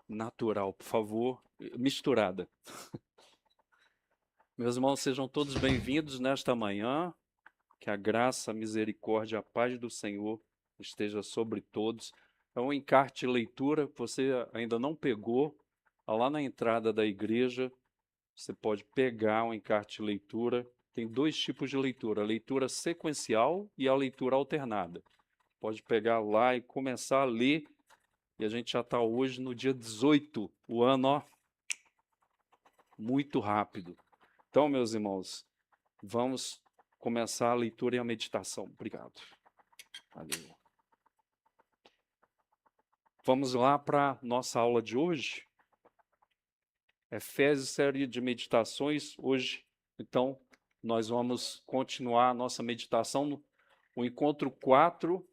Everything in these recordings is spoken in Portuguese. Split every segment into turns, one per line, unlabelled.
natural, por favor, misturada. Meus irmãos, sejam todos bem-vindos nesta manhã. Que a graça, a misericórdia, a paz do Senhor esteja sobre todos. É um encarte de leitura que você ainda não pegou. Lá na entrada da igreja, você pode pegar um encarte de leitura. Tem dois tipos de leitura: a leitura sequencial e a leitura alternada. Pode pegar lá e começar a ler. E a gente já está hoje no dia 18, o ano, ó, muito rápido. Então, meus irmãos, vamos começar a leitura e a meditação. Obrigado. Valeu. Vamos lá para a nossa aula de hoje. Efésios, série de meditações. Hoje, então, nós vamos continuar a nossa meditação no encontro 4.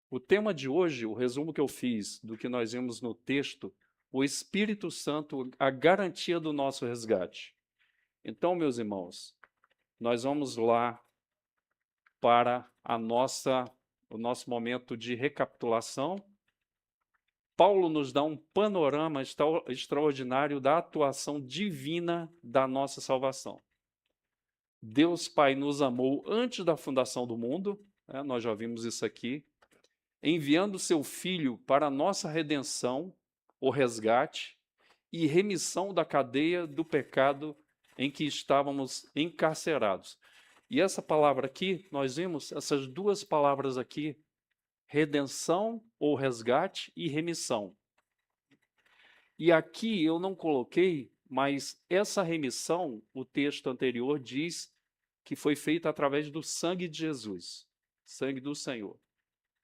O tema de hoje, o resumo que eu fiz do que nós vimos no texto, o Espírito Santo, a garantia do nosso resgate. Então, meus irmãos, nós vamos lá para o nosso momento de recapitulação. Paulo nos dá um panorama extraordinário da atuação divina da nossa salvação. Deus Pai nos amou antes da fundação do mundo, nós já vimos isso aqui, enviando seu Filho para a nossa redenção, o resgate e remissão da cadeia do pecado em que estávamos encarcerados. E essa palavra aqui, nós vimos essas duas palavras aqui, redenção ou resgate e remissão. E aqui eu não coloquei, mas essa remissão, o texto anterior diz que foi feita através do sangue de Jesus, sangue do Senhor,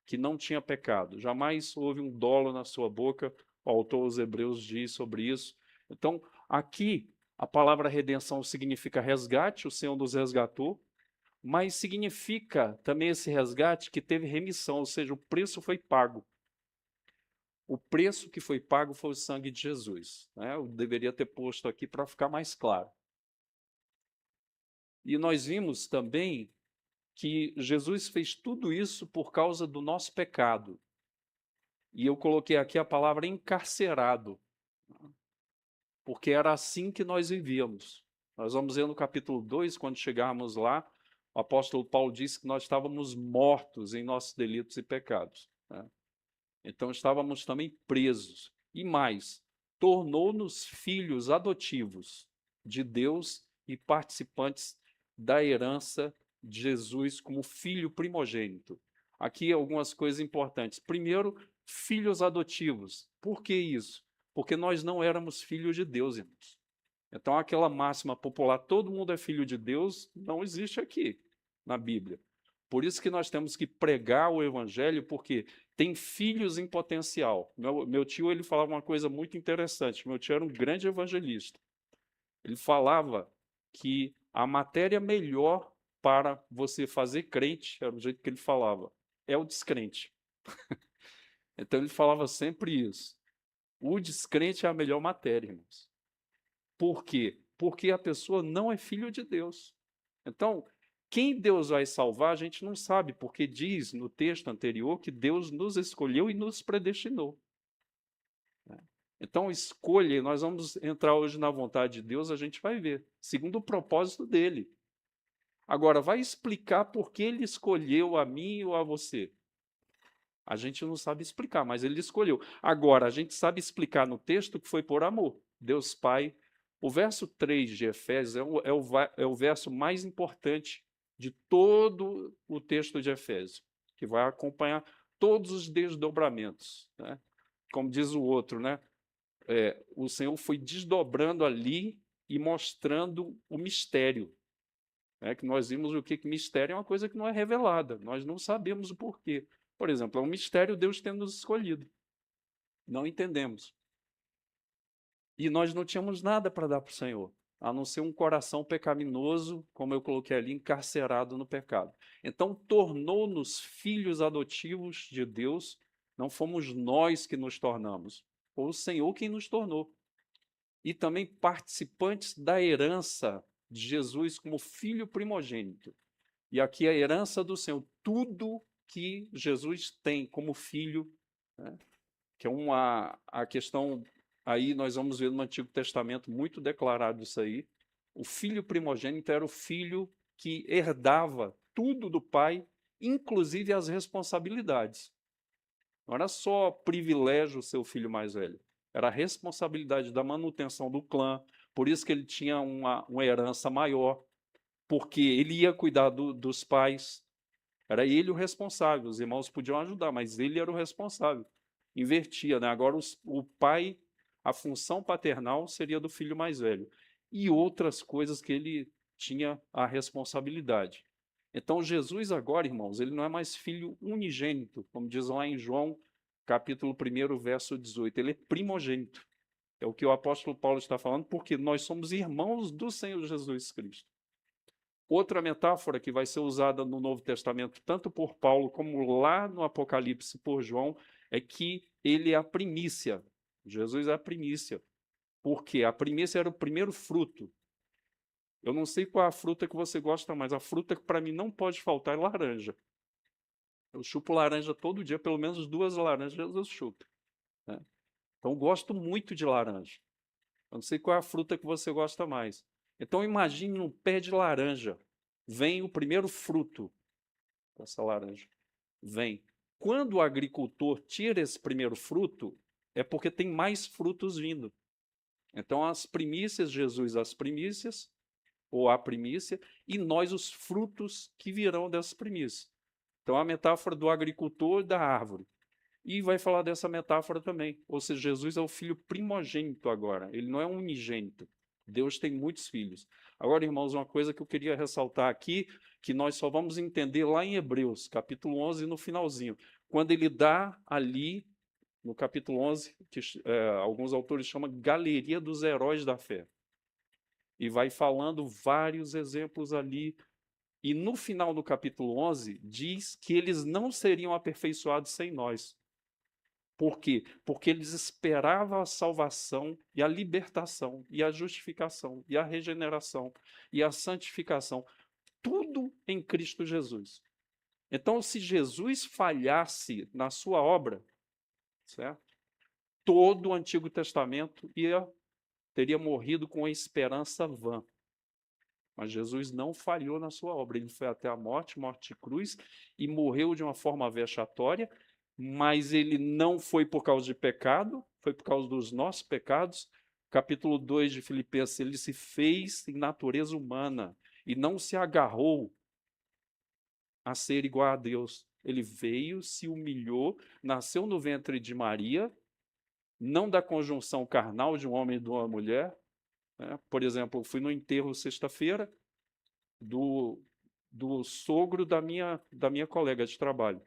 que não tinha pecado. Jamais houve um dolo na sua boca, o autor aos Hebreus diz sobre isso. Então, aqui, a palavra redenção significa resgate, o Senhor nos resgatou, mas significa também esse resgate que teve remissão, ou seja, o preço foi pago. O preço que foi pago foi o sangue de Jesus. Eu deveria ter posto aqui para ficar mais claro. E nós vimos também que Jesus fez tudo isso por causa do nosso pecado. E eu coloquei aqui a palavra encarcerado, porque era assim que nós vivíamos. Nós vamos ver no capítulo 2, quando chegarmos lá, o apóstolo Paulo disse que nós estávamos mortos em nossos delitos e pecados. Então estávamos também presos. E mais, tornou-nos filhos adotivos de Deus e participantes da herança de Jesus como filho primogênito. Aqui algumas coisas importantes. Primeiro, filhos adotivos. Por que isso? Porque nós não éramos filhos de Deus, irmãos. Então aquela máxima popular, todo mundo é filho de Deus, não existe aqui na Bíblia. Por isso que nós temos que pregar o evangelho, porque tem filhos em potencial. Meu tio ele falava uma coisa muito interessante. Meu tio era um grande evangelista. Ele falava que a matéria melhor para você fazer crente, era o jeito que ele falava, é o descrente. Então ele falava sempre isso. O descrente é a melhor matéria, irmãos. Por quê? Porque a pessoa não é filho de Deus. Então, quem Deus vai salvar, a gente não sabe, porque diz no texto anterior que Deus nos escolheu e nos predestinou. Então, escolha, nós vamos entrar hoje na vontade de Deus, a gente vai ver, segundo o propósito dele. Agora, vai explicar por que ele escolheu a mim ou a você? A gente não sabe explicar, mas ele escolheu. Agora, a gente sabe explicar no texto que foi por amor. Deus Pai. O verso 3 de Efésios é o verso mais importante de todo o texto de Efésios, que vai acompanhar todos os desdobramentos. Como diz o outro, o Senhor foi desdobrando ali e mostrando o mistério. Que nós vimos o que mistério é uma coisa que não é revelada, nós não sabemos o porquê. Por exemplo, é um mistério Deus tendo nos escolhido. Não entendemos. E nós não tínhamos nada para dar para o Senhor, a não ser um coração pecaminoso, como eu coloquei ali, encarcerado no pecado. Então, tornou-nos filhos adotivos de Deus, não fomos nós que nos tornamos, foi o Senhor quem nos tornou. E também participantes da herança de Jesus como filho primogênito. E aqui a herança do Senhor, tudo que Jesus tem como filho, que é a questão, aí nós vamos ver no Antigo Testamento muito declarado isso aí. O filho primogênito era o filho que herdava tudo do pai, inclusive as responsabilidades. Não era só privilégio ser o filho mais velho, era a responsabilidade da manutenção do clã, por isso que ele tinha uma herança maior, porque ele ia cuidar dos pais, era ele o responsável, os irmãos podiam ajudar, mas ele era o responsável. Invertia, né? Agora o pai, a função paternal seria do filho mais velho. E outras coisas que ele tinha a responsabilidade. Então, Jesus agora, irmãos, ele não é mais filho unigênito, como diz lá em João, capítulo 1, verso 18. Ele é primogênito. É o que o apóstolo Paulo está falando, porque nós somos irmãos do Senhor Jesus Cristo. Outra metáfora que vai ser usada no Novo Testamento, tanto por Paulo como lá no Apocalipse por João, é que ele é a primícia. Jesus é a primícia. Por quê? A primícia era o primeiro fruto. Eu não sei qual é a fruta que você gosta mais. A fruta que para mim não pode faltar é laranja. Eu chupo laranja todo dia, pelo menos 2 laranjas eu chupo, né? Então, eu gosto muito de laranja. Eu não sei qual é a fruta que você gosta mais. Então, imagine um pé de laranja. Vem o primeiro fruto dessa laranja. Vem. Quando o agricultor tira esse primeiro fruto, é porque tem mais frutos vindo. Então, as primícias, Jesus, as primícias, ou a primícia, e nós, os frutos que virão dessas primícias. Então, a metáfora do agricultor e da árvore. E vai falar dessa metáfora também. Ou seja, Jesus é o filho primogênito agora. Ele não é um unigênito. Deus tem muitos filhos. Agora, irmãos, uma coisa que eu queria ressaltar aqui, que nós só vamos entender lá em Hebreus, capítulo 11, no finalzinho. Quando ele dá ali, no capítulo 11, que alguns autores chamam Galeria dos Heróis da Fé. E vai falando vários exemplos ali. E no final do capítulo 11, diz que eles não seriam aperfeiçoados sem nós. Por quê? Porque eles esperavam a salvação e a libertação, e a justificação, e a regeneração, e a santificação, tudo em Cristo Jesus. Então, se Jesus falhasse na sua obra, certo? Todo o Antigo Testamento teria morrido com a esperança vã. Mas Jesus não falhou na sua obra, ele foi até a morte de cruz, e morreu de uma forma vexatória, mas ele não foi por causa de pecado, foi por causa dos nossos pecados. Capítulo 2 de Filipenses, ele se fez em natureza humana e não se agarrou a ser igual a Deus. Ele veio, se humilhou, nasceu no ventre de Maria, não da conjunção carnal de um homem e de uma mulher, né? Por exemplo, eu fui no enterro sexta-feira do sogro da minha colega de trabalho.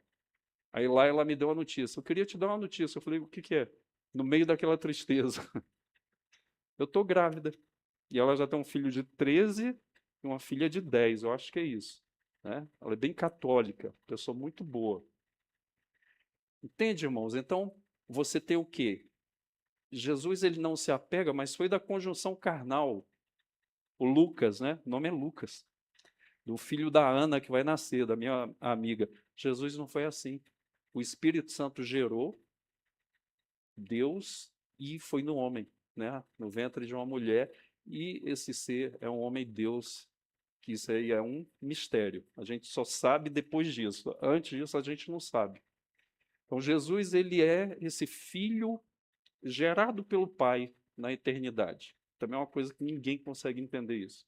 Aí lá ela me deu a notícia. Eu queria te dar uma notícia. Eu falei, o que que é? No meio daquela tristeza. Eu estou grávida. E ela já tem um filho de 13 e uma filha de 10. Eu acho que é isso, né? Ela é bem católica, pessoa muito boa. Entende, irmãos? Então, você tem o quê? Jesus, ele não se apega, mas foi da conjunção carnal. O Lucas, né? O nome é Lucas. Do filho da Ana que vai nascer, da minha amiga. Jesus não foi assim. O Espírito Santo gerou Deus e foi no homem, né? No ventre de uma mulher, e esse ser é um homem-Deus, que isso aí é um mistério. A gente só sabe depois disso. Antes disso, a gente não sabe. Então, Jesus, ele é esse filho gerado pelo Pai na eternidade. Também é uma coisa que ninguém consegue entender isso.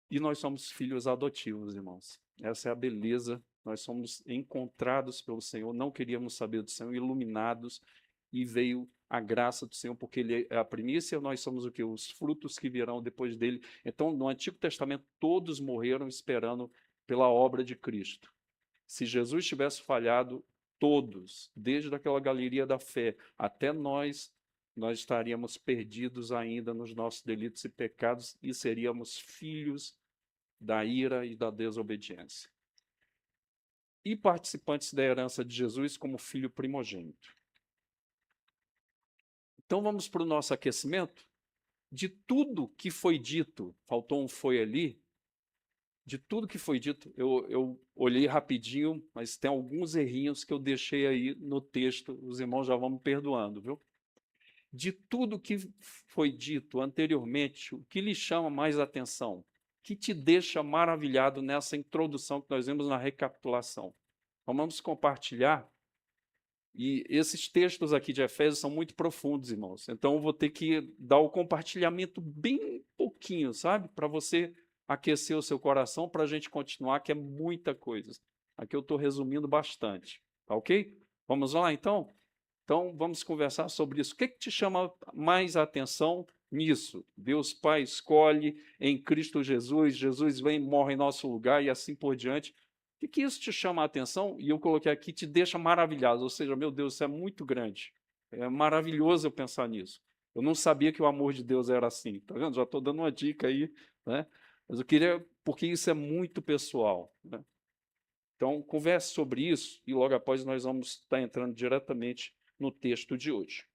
E nós somos filhos adotivos, irmãos. Essa é a beleza. Nós somos encontrados pelo Senhor, não queríamos saber do Senhor, iluminados, e veio a graça do Senhor, porque Ele é a primícia, nós somos o que? Os frutos que virão depois dele. Então, no Antigo Testamento, todos morreram esperando pela obra de Cristo. Se Jesus tivesse falhado, todos, desde aquela galeria da fé até nós estaríamos perdidos ainda nos nossos delitos e pecados e seríamos filhos da ira e da desobediência. E participantes da herança de Jesus como filho primogênito. Então vamos para o nosso aquecimento. De tudo que foi dito, faltou um foi ali, de tudo que foi dito, eu olhei rapidinho, mas tem alguns errinhos que eu deixei aí no texto, os irmãos já vão me perdoando, viu? De tudo que foi dito anteriormente, o que lhe chama mais atenção? Que te deixa maravilhado nessa introdução que nós vimos na recapitulação? Então, vamos compartilhar. E esses textos aqui de Efésios são muito profundos, irmãos. Então, eu vou ter que dar o compartilhamento bem pouquinho, sabe? Para você aquecer o seu coração, para a gente continuar, que é muita coisa. Aqui eu estou resumindo bastante, tá ok? Vamos lá, então? Então, vamos conversar sobre isso. O que te chama mais a atenção nisso? Deus Pai escolhe em Cristo Jesus, Jesus vem, morre em nosso lugar e assim por diante. O que isso te chama a atenção? E eu coloquei aqui, te deixa maravilhado, ou seja, meu Deus, isso é muito grande. É maravilhoso eu pensar nisso. Eu não sabia que o amor de Deus era assim, tá vendo? Já estou dando uma dica aí, né? Mas eu queria, porque isso é muito pessoal, né? Então, converse sobre isso e logo após nós vamos estar entrando diretamente no texto de hoje.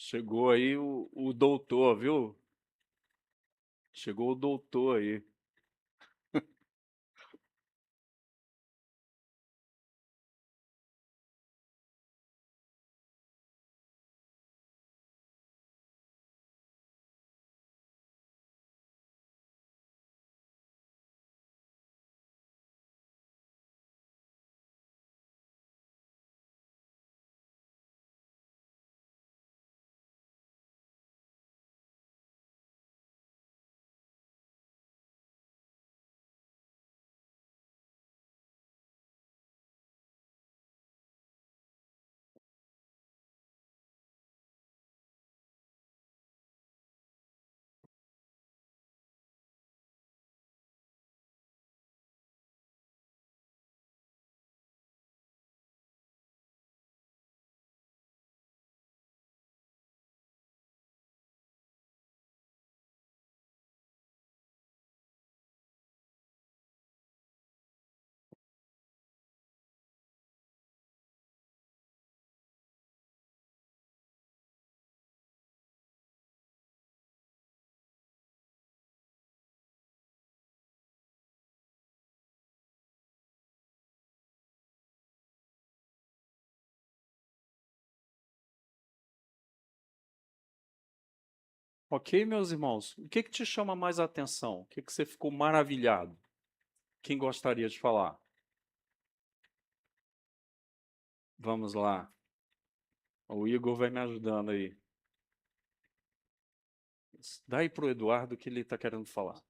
Chegou aí o doutor, viu? Chegou o doutor aí. Ok, meus irmãos? O que te chama mais a atenção? O que você ficou maravilhado? Quem gostaria de falar? Vamos lá. O Igor vai me ajudando aí. Dá aí para o Eduardo que ele está querendo falar.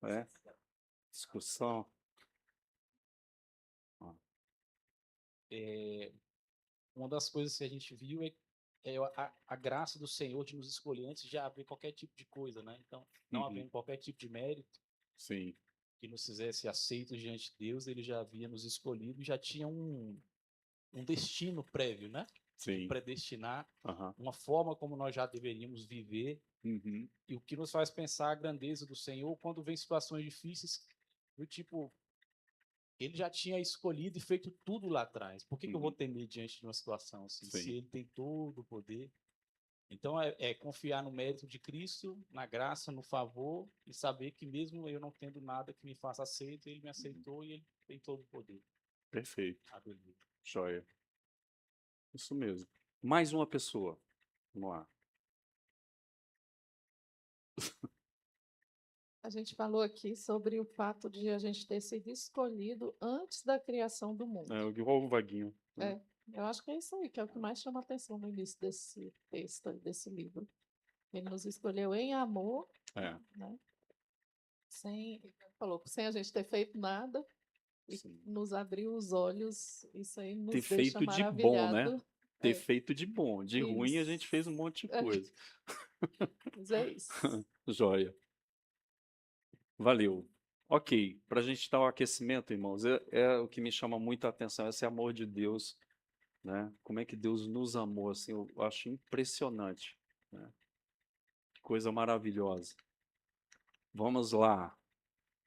É? Discussão. Ah,
Uma das coisas que a gente viu é a graça do Senhor de nos escolher antes de haver qualquer tipo de coisa, né? Então, não
uhum,
havendo qualquer tipo de mérito
sim,
que nos fizesse aceitos diante de Deus, ele já havia nos escolhido e já tinha um destino prévio, né? De
sim.
predestinar
Aham,
uma forma como nós já deveríamos viver
uhum,
e o que nos faz pensar a grandeza do Senhor quando vem situações difíceis, do tipo, ele já tinha escolhido e feito tudo lá atrás. Por que eu vou
uhum,
temer diante de uma situação assim, se
sim.
ele tem todo o poder? Então, é confiar no mérito de Cristo, na graça, no favor, e saber que mesmo eu não tendo nada que me faça aceito, ele me aceitou e ele tem todo o poder.
Perfeito.
Aleluia.
Joia. Isso mesmo. Mais uma pessoa. Vamos lá.
A gente falou aqui sobre o fato de a gente ter sido escolhido antes da criação do mundo.
É, igual o Vaguinho, né?
É, eu acho que é isso aí, que é o que mais chama atenção no início desse texto, desse livro. Ele nos escolheu em amor,
É.
né? sem a gente ter feito nada, e
Sim.
nos abriu os olhos, isso aí
Ter
nos deixa
feito de bom, né?
maravilhado.
Ter
É,
feito de bom. De ruim a
isso.
gente fez um monte de
É,
coisa.
mas é isso.
Joia. Valeu. Ok, para a gente dar o aquecimento, irmãos, é o que me chama muita atenção, esse amor de Deus, né? Como é que Deus nos amou, assim, eu acho impressionante, né? Que coisa maravilhosa. Vamos lá.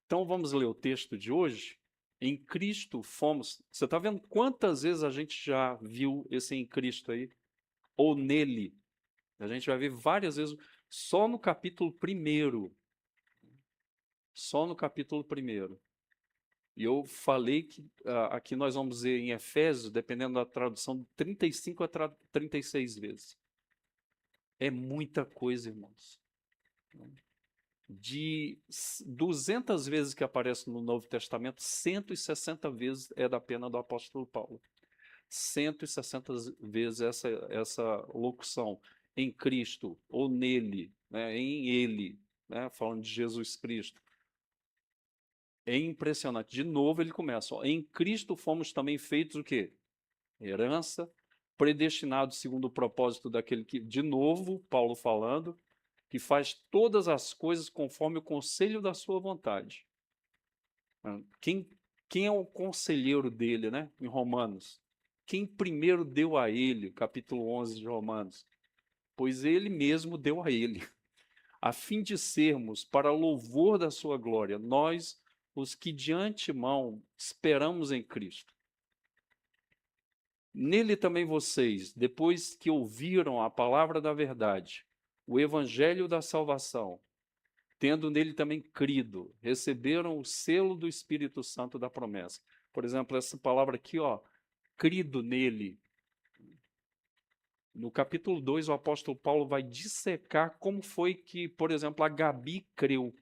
Então vamos ler o texto de hoje? Em Cristo fomos. Você está vendo quantas vezes a gente já viu esse em Cristo aí? Ou nele? A gente vai ver várias vezes, só no capítulo 1. Só no capítulo 1. E eu falei que aqui nós vamos ver em Efésios, dependendo da tradução, de 35 a 36 vezes. É muita coisa, irmãos. De 200 vezes que aparece no Novo Testamento, 160 vezes é da pena do apóstolo Paulo. 160 vezes essa locução em Cristo, ou nele, né, em ele, né, falando de Jesus Cristo. É impressionante. De novo ele começa, ó, em Cristo fomos também feitos o quê? Herança, predestinado segundo o propósito daquele que, de novo, Paulo falando, que faz todas as coisas conforme o conselho da sua vontade. Quem é o conselheiro dele, né? Em Romanos? Quem primeiro deu a ele, capítulo 11 de Romanos? Pois ele mesmo deu a ele, a fim de sermos, para louvor da sua glória, nós, os que de antemão esperamos em Cristo. Nele também vocês, depois que ouviram a palavra da verdade, o evangelho da salvação, tendo nele também crido, receberam o selo do Espírito Santo da promessa. Por exemplo, essa palavra aqui, ó, crido nele. No capítulo 2, o apóstolo Paulo vai dissecar como foi que, por exemplo, a Gabi creu.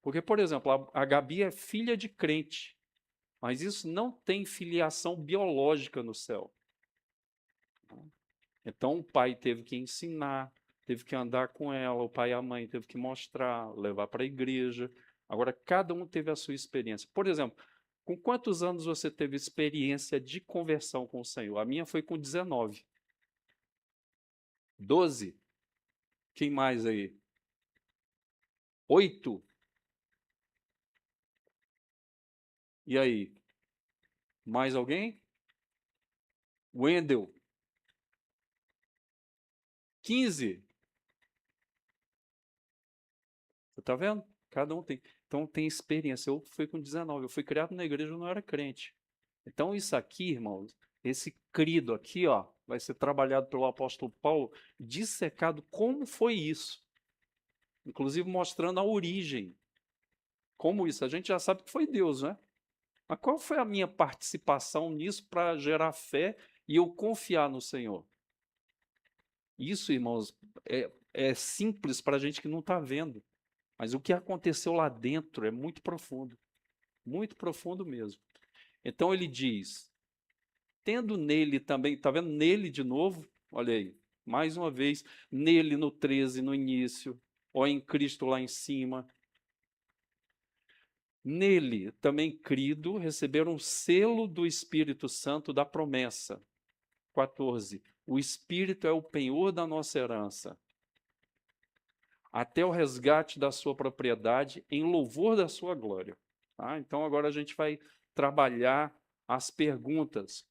Porque, por exemplo, a Gabi é filha de crente, mas isso não tem filiação biológica no céu. Então o pai teve que ensinar, teve que andar com ela, o pai e a mãe teve que mostrar, levar para a igreja. Agora, cada um teve a sua experiência. Por exemplo, com quantos anos você teve experiência de conversão com o Senhor? A minha foi com 19. 12? Quem mais aí? 8? E aí? Mais alguém? Wendel? 15? Você está vendo? Cada um tem. Então tem experiência. Eu fui com 19. Eu fui criado na igreja, eu não era crente. Então isso aqui, irmãos, esse crido aqui, ó, vai ser trabalhado pelo apóstolo Paulo, dissecado como foi isso. Inclusive mostrando a origem. Como isso? A gente já sabe que foi Deus, né? Mas qual foi a minha participação nisso para gerar fé e eu confiar no Senhor? Isso, irmãos, é simples para a gente que não está vendo. Mas o que aconteceu lá dentro é muito profundo mesmo. Então ele diz, tendo nele também, está vendo nele de novo? Olha aí, mais uma vez, nele no 13, no início, ou em Cristo lá em cima. Nele também crido, receberam o selo do Espírito Santo da promessa. 14. O Espírito é o penhor da nossa herança, até o resgate da sua propriedade, em louvor da sua glória. Tá? Então agora a gente vai trabalhar as perguntas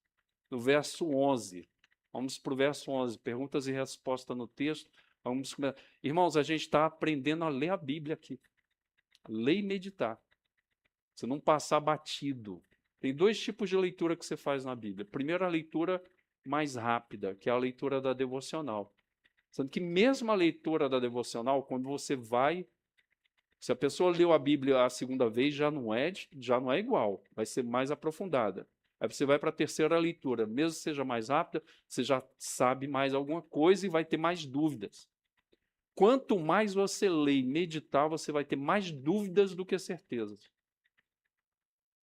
do verso 11. Vamos para o verso 11, perguntas e respostas no texto. Vamos começar. Irmãos, a gente está aprendendo a ler a Bíblia aqui. Ler e meditar. Você não passar batido. Tem dois tipos de leitura que você faz na Bíblia. Primeiro, a leitura mais rápida, que é a leitura da devocional. Sendo que mesmo a leitura da devocional, quando você vai... Se a pessoa leu a Bíblia a segunda vez, já não é igual. Vai ser mais aprofundada. Aí você vai para a terceira leitura. Mesmo que seja mais rápida, você já sabe mais alguma coisa e vai ter mais dúvidas. Quanto mais você lê e meditar, você vai ter mais dúvidas do que certezas.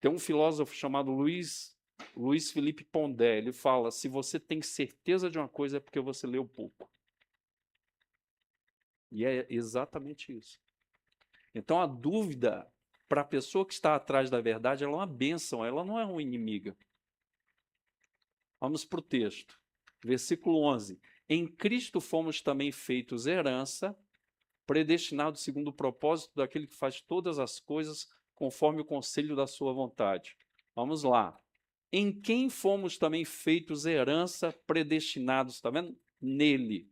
Tem um filósofo chamado Luiz Felipe Pondé. Ele fala, se você tem certeza de uma coisa, é porque você leu pouco. E é exatamente isso. Então, a dúvida, para a pessoa que está atrás da verdade, ela é uma bênção, ela não é uma inimiga. Vamos para o texto. Versículo 11. Em Cristo fomos também feitos herança, predestinados segundo o propósito daquele que faz todas as coisas conforme o conselho da sua vontade. Vamos lá. Em quem fomos também feitos herança, predestinados, está vendo? Nele.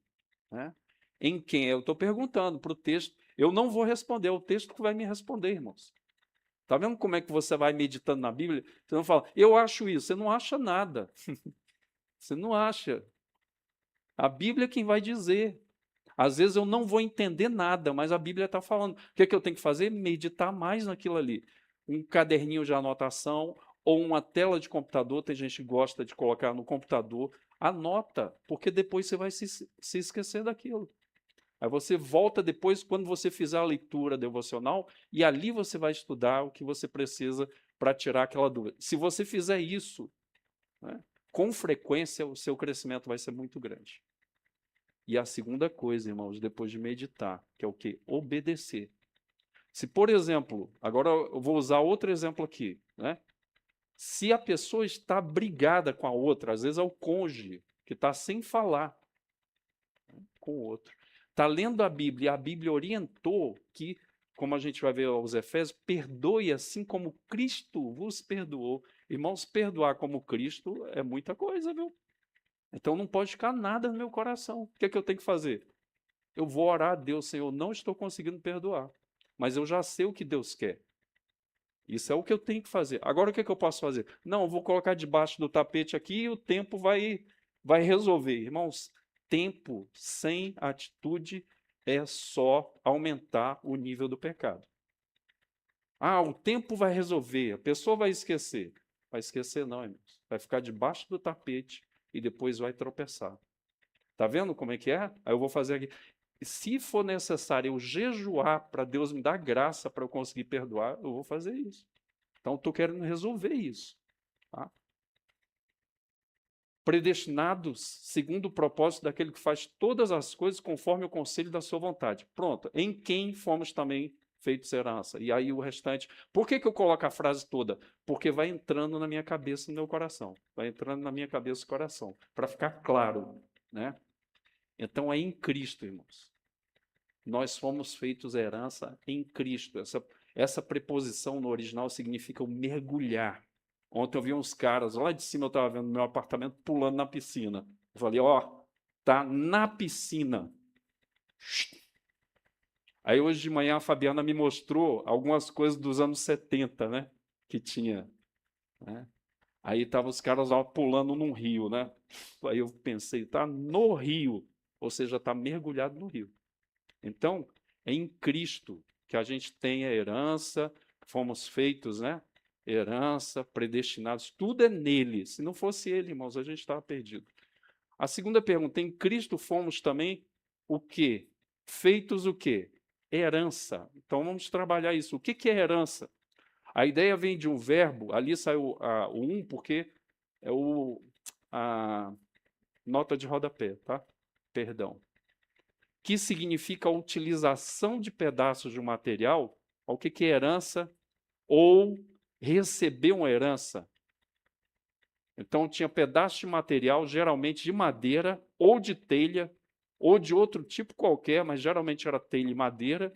Né? Em quem? Eu estou perguntando para o texto. Eu não vou responder, é o texto que vai me responder, irmãos. Está vendo como é que você vai meditando na Bíblia? Você não fala, eu acho isso. Você não acha nada. Você não acha. A Bíblia é quem vai dizer. Às vezes eu não vou entender nada, mas a Bíblia está falando. O que é que eu tenho que fazer? Meditar mais naquilo ali. Um caderninho de anotação ou uma tela de computador, tem gente que gosta de colocar no computador. Anota, porque depois você vai se esquecer daquilo. Aí você volta depois, quando você fizer a leitura devocional, e ali você vai estudar o que você precisa para tirar aquela dúvida. Se você fizer isso, né, com frequência, o seu crescimento vai ser muito grande. E a segunda coisa, irmãos, depois de meditar, que é o quê? Obedecer. Se, por exemplo, agora eu vou usar outro exemplo aqui, né? Se a pessoa está brigada com a outra, às vezes é o cônjuge que está sem falar, né, com o outro. Está lendo a Bíblia, e a Bíblia orientou que, como a gente vai ver aos Efésios, perdoe assim como Cristo vos perdoou. Irmãos, perdoar como Cristo é muita coisa, viu? Então não pode ficar nada no meu coração. O que é que eu tenho que fazer? Eu vou orar a Deus, Senhor, não estou conseguindo perdoar, mas eu já sei o que Deus quer. Isso é o que eu tenho que fazer. Agora o que é que eu posso fazer? Não, eu vou colocar debaixo do tapete aqui e o tempo vai resolver. Irmãos, tempo sem atitude é só aumentar o nível do pecado. Ah, o tempo vai resolver, a pessoa vai esquecer. Vai esquecer não, irmãos. Vai ficar debaixo do tapete e depois vai tropeçar. Tá vendo como é que é? Aí eu vou fazer aqui. Se for necessário eu jejuar para Deus me dar graça para eu conseguir perdoar, eu vou fazer isso. Então, estou querendo resolver isso. Tá? Predestinados segundo o propósito daquele que faz todas as coisas conforme o conselho da sua vontade. Pronto. Em quem fomos também feitos herança. E aí o restante. Por que eu coloco a frase toda? Porque vai entrando na minha cabeça e no meu coração. Vai entrando na minha cabeça e coração. Para ficar claro. Né? Então, é em Cristo, irmãos. Nós fomos feitos herança em Cristo. Essa preposição no original significa o mergulhar. Ontem eu vi uns caras, lá de cima eu estava vendo meu apartamento, pulando na piscina. Eu falei, ó, tá na piscina. Aí hoje de manhã a Fabiana me mostrou algumas coisas dos anos 70, né? Que tinha. Né? Aí estavam os caras lá pulando num rio, né? Aí eu pensei, tá no rio. Ou seja, está mergulhado no rio. Então, é em Cristo que a gente tem a herança, fomos feitos, né? Herança, predestinados, tudo é nele. Se não fosse ele, irmãos, a gente estava perdido. A segunda pergunta, em Cristo fomos também o quê? Feitos o quê? Herança. Então vamos trabalhar isso. O que é herança? A ideia vem de um verbo, ali saiu o porque é a nota de rodapé, tá? Perdão. Que significa a utilização de pedaços de um material, o que é herança, ou receber uma herança. Então, tinha pedaços de material, geralmente de madeira, ou de telha, ou de outro tipo qualquer, mas geralmente era telha e madeira,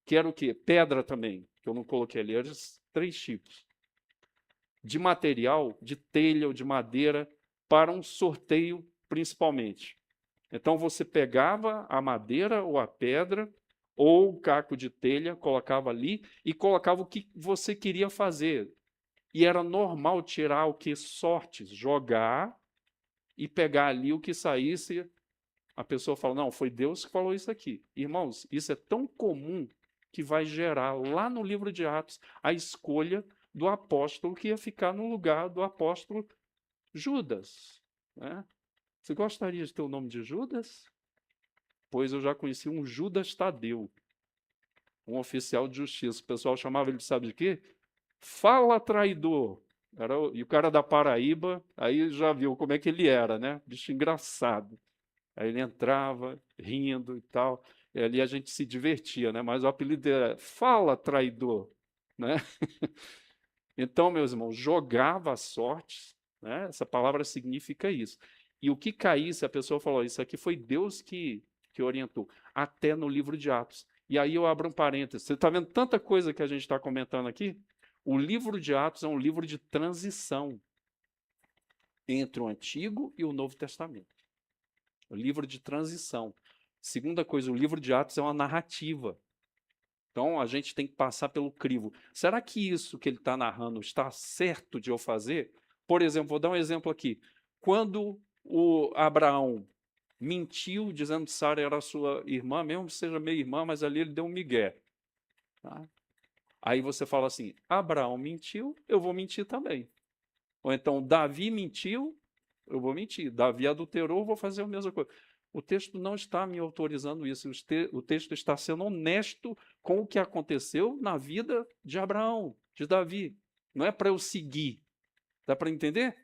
que era o quê? Pedra também, que eu não coloquei ali, eram 3 tipos. De material, de telha ou de madeira, para um sorteio, principalmente. Então, você pegava a madeira ou a pedra, ou o caco de telha, colocava ali e colocava o que você queria fazer. E era normal tirar o que? Sortes, jogar e pegar ali o que saísse. A pessoa fala, não, foi Deus que falou isso aqui. Irmãos, isso é tão comum que vai gerar lá no livro de Atos a escolha do apóstolo que ia ficar no lugar do apóstolo Judas. Né? Você gostaria de ter o nome de Judas? Pois eu já conheci um Judas Tadeu, um oficial de justiça. O pessoal chamava ele, sabe de quê? Fala, traidor. E o cara da Paraíba, aí já viu como é que ele era, né? Bicho engraçado. Aí ele entrava, rindo e tal. E ali a gente se divertia, né? Mas o apelido era Fala, Traidor, né? Então, meus irmãos, jogava as sortes, né? Essa palavra significa isso. E o que caísse, a pessoa falou, isso aqui foi Deus que orientou, até no livro de Atos. E aí eu abro um parênteses. Você está vendo tanta coisa que a gente está comentando aqui? O livro de Atos é um livro de transição entre o Antigo e o Novo Testamento. O livro de transição. Segunda coisa, o livro de Atos é uma narrativa. Então, a gente tem que passar pelo crivo. Será que isso que ele está narrando está certo de eu fazer? Por exemplo, vou dar um exemplo aqui. Quando o Abraão mentiu dizendo que Sara era sua irmã, mesmo que seja meia irmã, mas ali ele deu um migué. Tá? Aí você fala assim, Abraão mentiu, eu vou mentir também. Ou então, Davi mentiu, eu vou mentir. Davi adulterou, eu vou fazer a mesma coisa. O texto não está me autorizando isso. O texto está sendo honesto com o que aconteceu na vida de Abraão, de Davi. Não é para eu seguir. Dá para entender?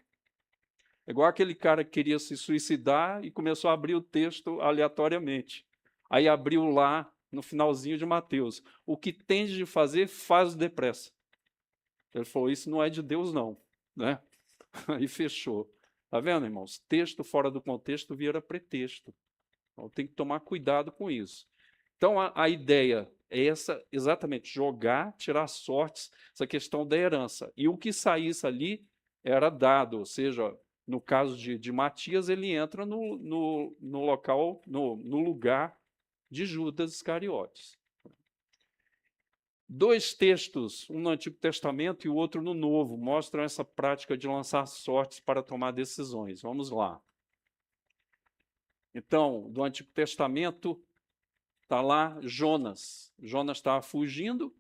É igual aquele cara que queria se suicidar e começou a abrir o texto aleatoriamente. Aí abriu lá no finalzinho de Mateus. O que tens de fazer, faz depressa. Ele falou, isso não é de Deus, não. Né? Aí fechou. Tá vendo, irmãos? Texto fora do contexto vira pretexto. Então tem que tomar cuidado com isso. Então a ideia é essa, exatamente, jogar, tirar sortes, essa questão da herança. E o que saísse ali era dado, ou seja, no caso de Matias, ele entra no local, no lugar de Judas Iscariotes. Dois textos, um no Antigo Testamento e o outro no Novo, mostram essa prática de lançar sortes para tomar decisões. Vamos lá. Então, do Antigo Testamento, está lá Jonas. Jonas estava fugindo,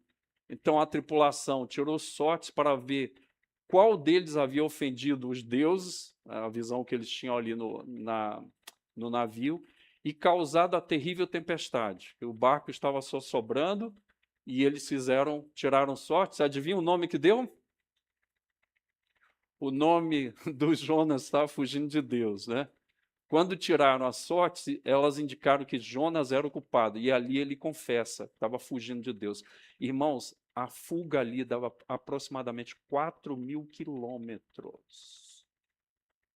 então a tripulação tirou sortes para ver qual deles havia ofendido os deuses, a visão que eles tinham ali no navio, e causado a terrível tempestade. O barco estava só sobrando, e eles tiraram sortes. Adivinha o nome que deu? O nome do Jonas estava fugindo de Deus, né? Quando tiraram a sorte, elas indicaram que Jonas era o culpado, e ali ele confessa, estava fugindo de Deus. Irmãos, a fuga ali dava aproximadamente 4.000 quilômetros.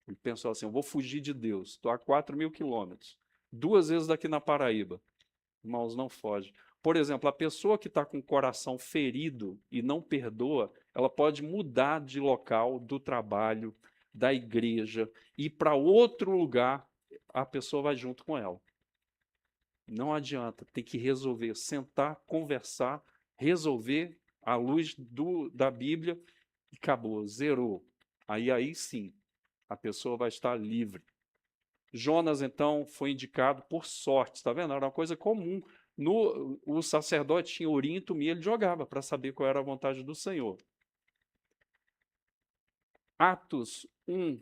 Ele pensou assim, eu vou fugir de Deus, estou a 4.000 quilômetros, 2 vezes daqui na Paraíba. Irmãos, não foge. Por exemplo, a pessoa que está com o coração ferido e não perdoa, ela pode mudar de local, do trabalho, da igreja, ir para outro lugar, a pessoa vai junto com ela. Não adianta, tem que resolver, sentar, conversar, resolver à luz da Bíblia e acabou, zerou. Aí sim, a pessoa vai estar livre. Jonas, então, foi indicado por sorte, está vendo? Era uma coisa comum. O sacerdote tinha urim e tumim, ele jogava para saber qual era a vontade do Senhor. Atos 1,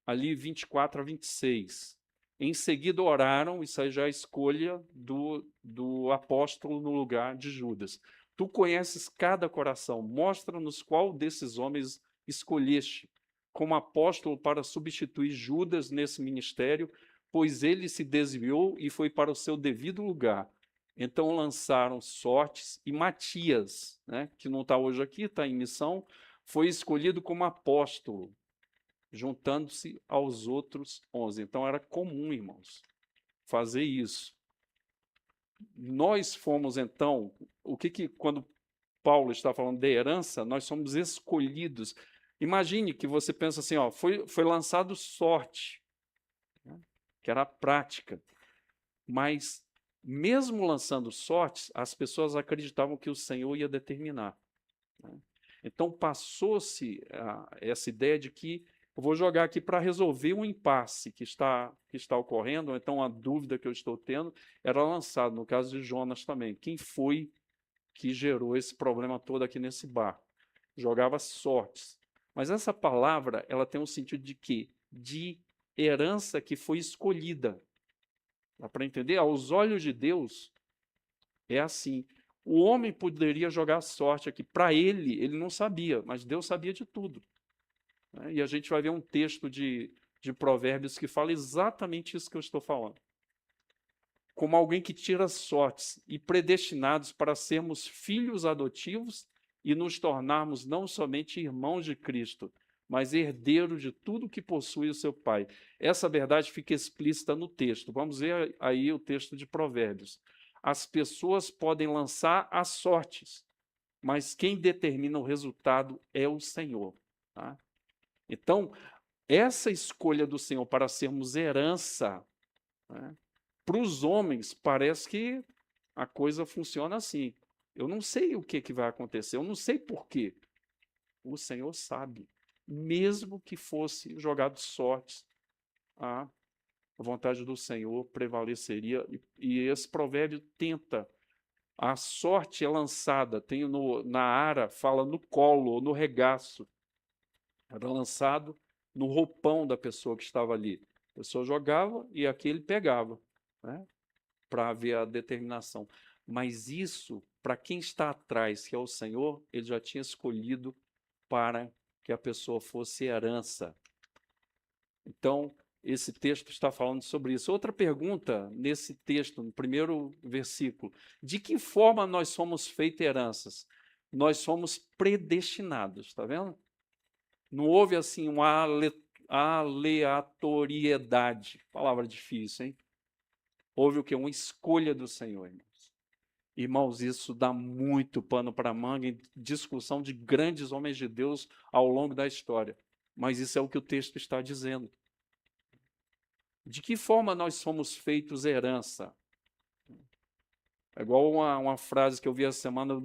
ali 24 a 26. Em seguida oraram, isso aí já é a escolha do apóstolo no lugar de Judas. Tu conheces cada coração, mostra-nos qual desses homens escolheste como apóstolo para substituir Judas nesse ministério, pois ele se desviou e foi para o seu devido lugar. Então lançaram sortes e Matias, né, que não está hoje aqui, está em missão, foi escolhido como apóstolo, juntando-se aos outros 11. Então era comum, irmãos, fazer isso. Nós fomos, então, quando Paulo está falando de herança, nós somos escolhidos. Imagine que você pensa assim, ó, foi lançado sorte, né, que era a prática, mas mesmo lançando sortes, as pessoas acreditavam que o Senhor ia determinar. Né? Então passou-se essa ideia de que eu vou jogar aqui para resolver um impasse que está ocorrendo, ou então a dúvida que eu estou tendo, era lançado, no caso de Jonas também. Quem foi que gerou esse problema todo aqui nesse barco? Jogava sortes. Mas essa palavra, ela tem um sentido de quê? De herança que foi escolhida. Dá para entender? Aos olhos de Deus, é assim. O homem poderia jogar sorte aqui. Para ele não sabia, mas Deus sabia de tudo. Né? E a gente vai ver um texto de Provérbios que fala exatamente isso que eu estou falando. como alguém que tira sortes e predestinados para sermos filhos adotivos e nos tornarmos não somente irmãos de Cristo, mas herdeiros de tudo que possui o seu Pai. Essa verdade fica explícita no texto. Vamos ver aí o texto de Provérbios. As pessoas podem lançar as sortes, mas quem determina o resultado é o Senhor. Tá? Então, essa escolha do Senhor para sermos herança, né, para os homens, parece que a coisa funciona assim. Eu não sei o que vai acontecer, eu não sei por quê. O Senhor sabe. Mesmo que fosse jogado sorte, a vontade do Senhor prevaleceria. E esse provérbio tenta. A sorte é lançada, tem na ara, fala no colo ou no regaço. Era lançado no roupão da pessoa que estava ali. A pessoa jogava e aqui ele pegava, né, para ver a determinação. Mas isso, para quem está atrás, que é o Senhor, ele já tinha escolhido para que a pessoa fosse herança. Então, esse texto está falando sobre isso. Outra pergunta nesse texto, no primeiro versículo: de que forma nós somos feitos heranças? Nós somos predestinados, está vendo? Não houve assim uma aleatoriedade, palavra difícil, hein? Houve o quê? Uma escolha do Senhor, irmãos. Irmãos, isso dá muito pano para manga em discussão de grandes homens de Deus ao longo da história. Mas isso é o que o texto está dizendo. De que forma nós somos feitos herança? É igual uma frase que eu vi essa semana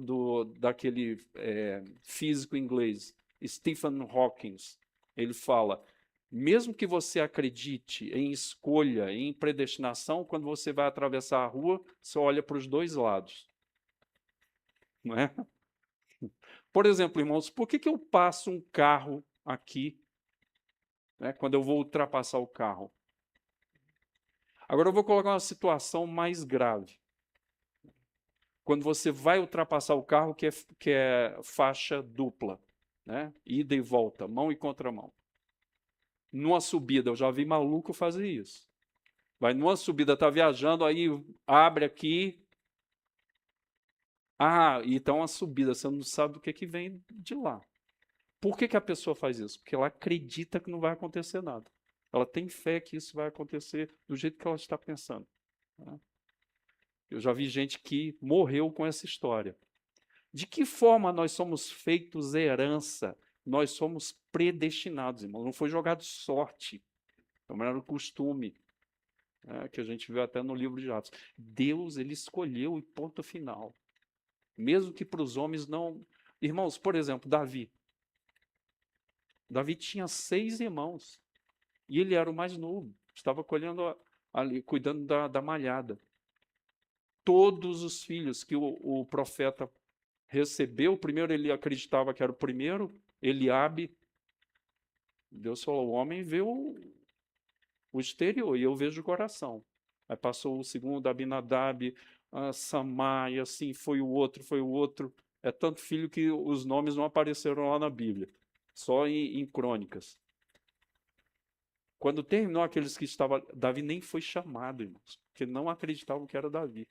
daquele físico inglês, Stephen Hawking. Ele fala: mesmo que você acredite em escolha, em predestinação, quando você vai atravessar a rua, você olha para os dois lados. Não é? Por exemplo, irmãos, por que eu passo um carro aqui, né, quando eu vou ultrapassar o carro? Agora eu vou colocar uma situação mais grave. Quando você vai ultrapassar o carro, que é faixa dupla, né? Ida e volta, mão e contramão. Numa subida, eu já vi maluco fazer isso. Vai numa subida, está viajando, aí abre aqui. Ah, então a subida, você não sabe o que vem de lá. Por que a pessoa faz isso? Porque ela acredita que não vai acontecer nada. Ela tem fé que isso vai acontecer do jeito que ela está pensando. Né? Eu já vi gente que morreu com essa história. De que forma nós somos feitos herança? Nós somos predestinados, irmão. Não foi jogado sorte. Como era o costume, né, que a gente vê até no livro de Atos. Deus, ele escolheu e ponto final. Mesmo que para os homens não... Irmãos, por exemplo, Davi. Davi tinha 6 irmãos. E ele era o mais novo. Estava colhendo ali, cuidando da malhada. Todos os filhos que o profeta recebeu, primeiro ele acreditava que era o primeiro, Eliabe. Deus falou: o homem vê o exterior e eu vejo o coração. Aí passou o segundo, Abinadab, Samar, e assim foi o outro. É tanto filho que os nomes não apareceram lá na Bíblia, só em crônicas. Quando terminou aqueles que estavam, Davi nem foi chamado, irmãos, porque não acreditavam que era Davi.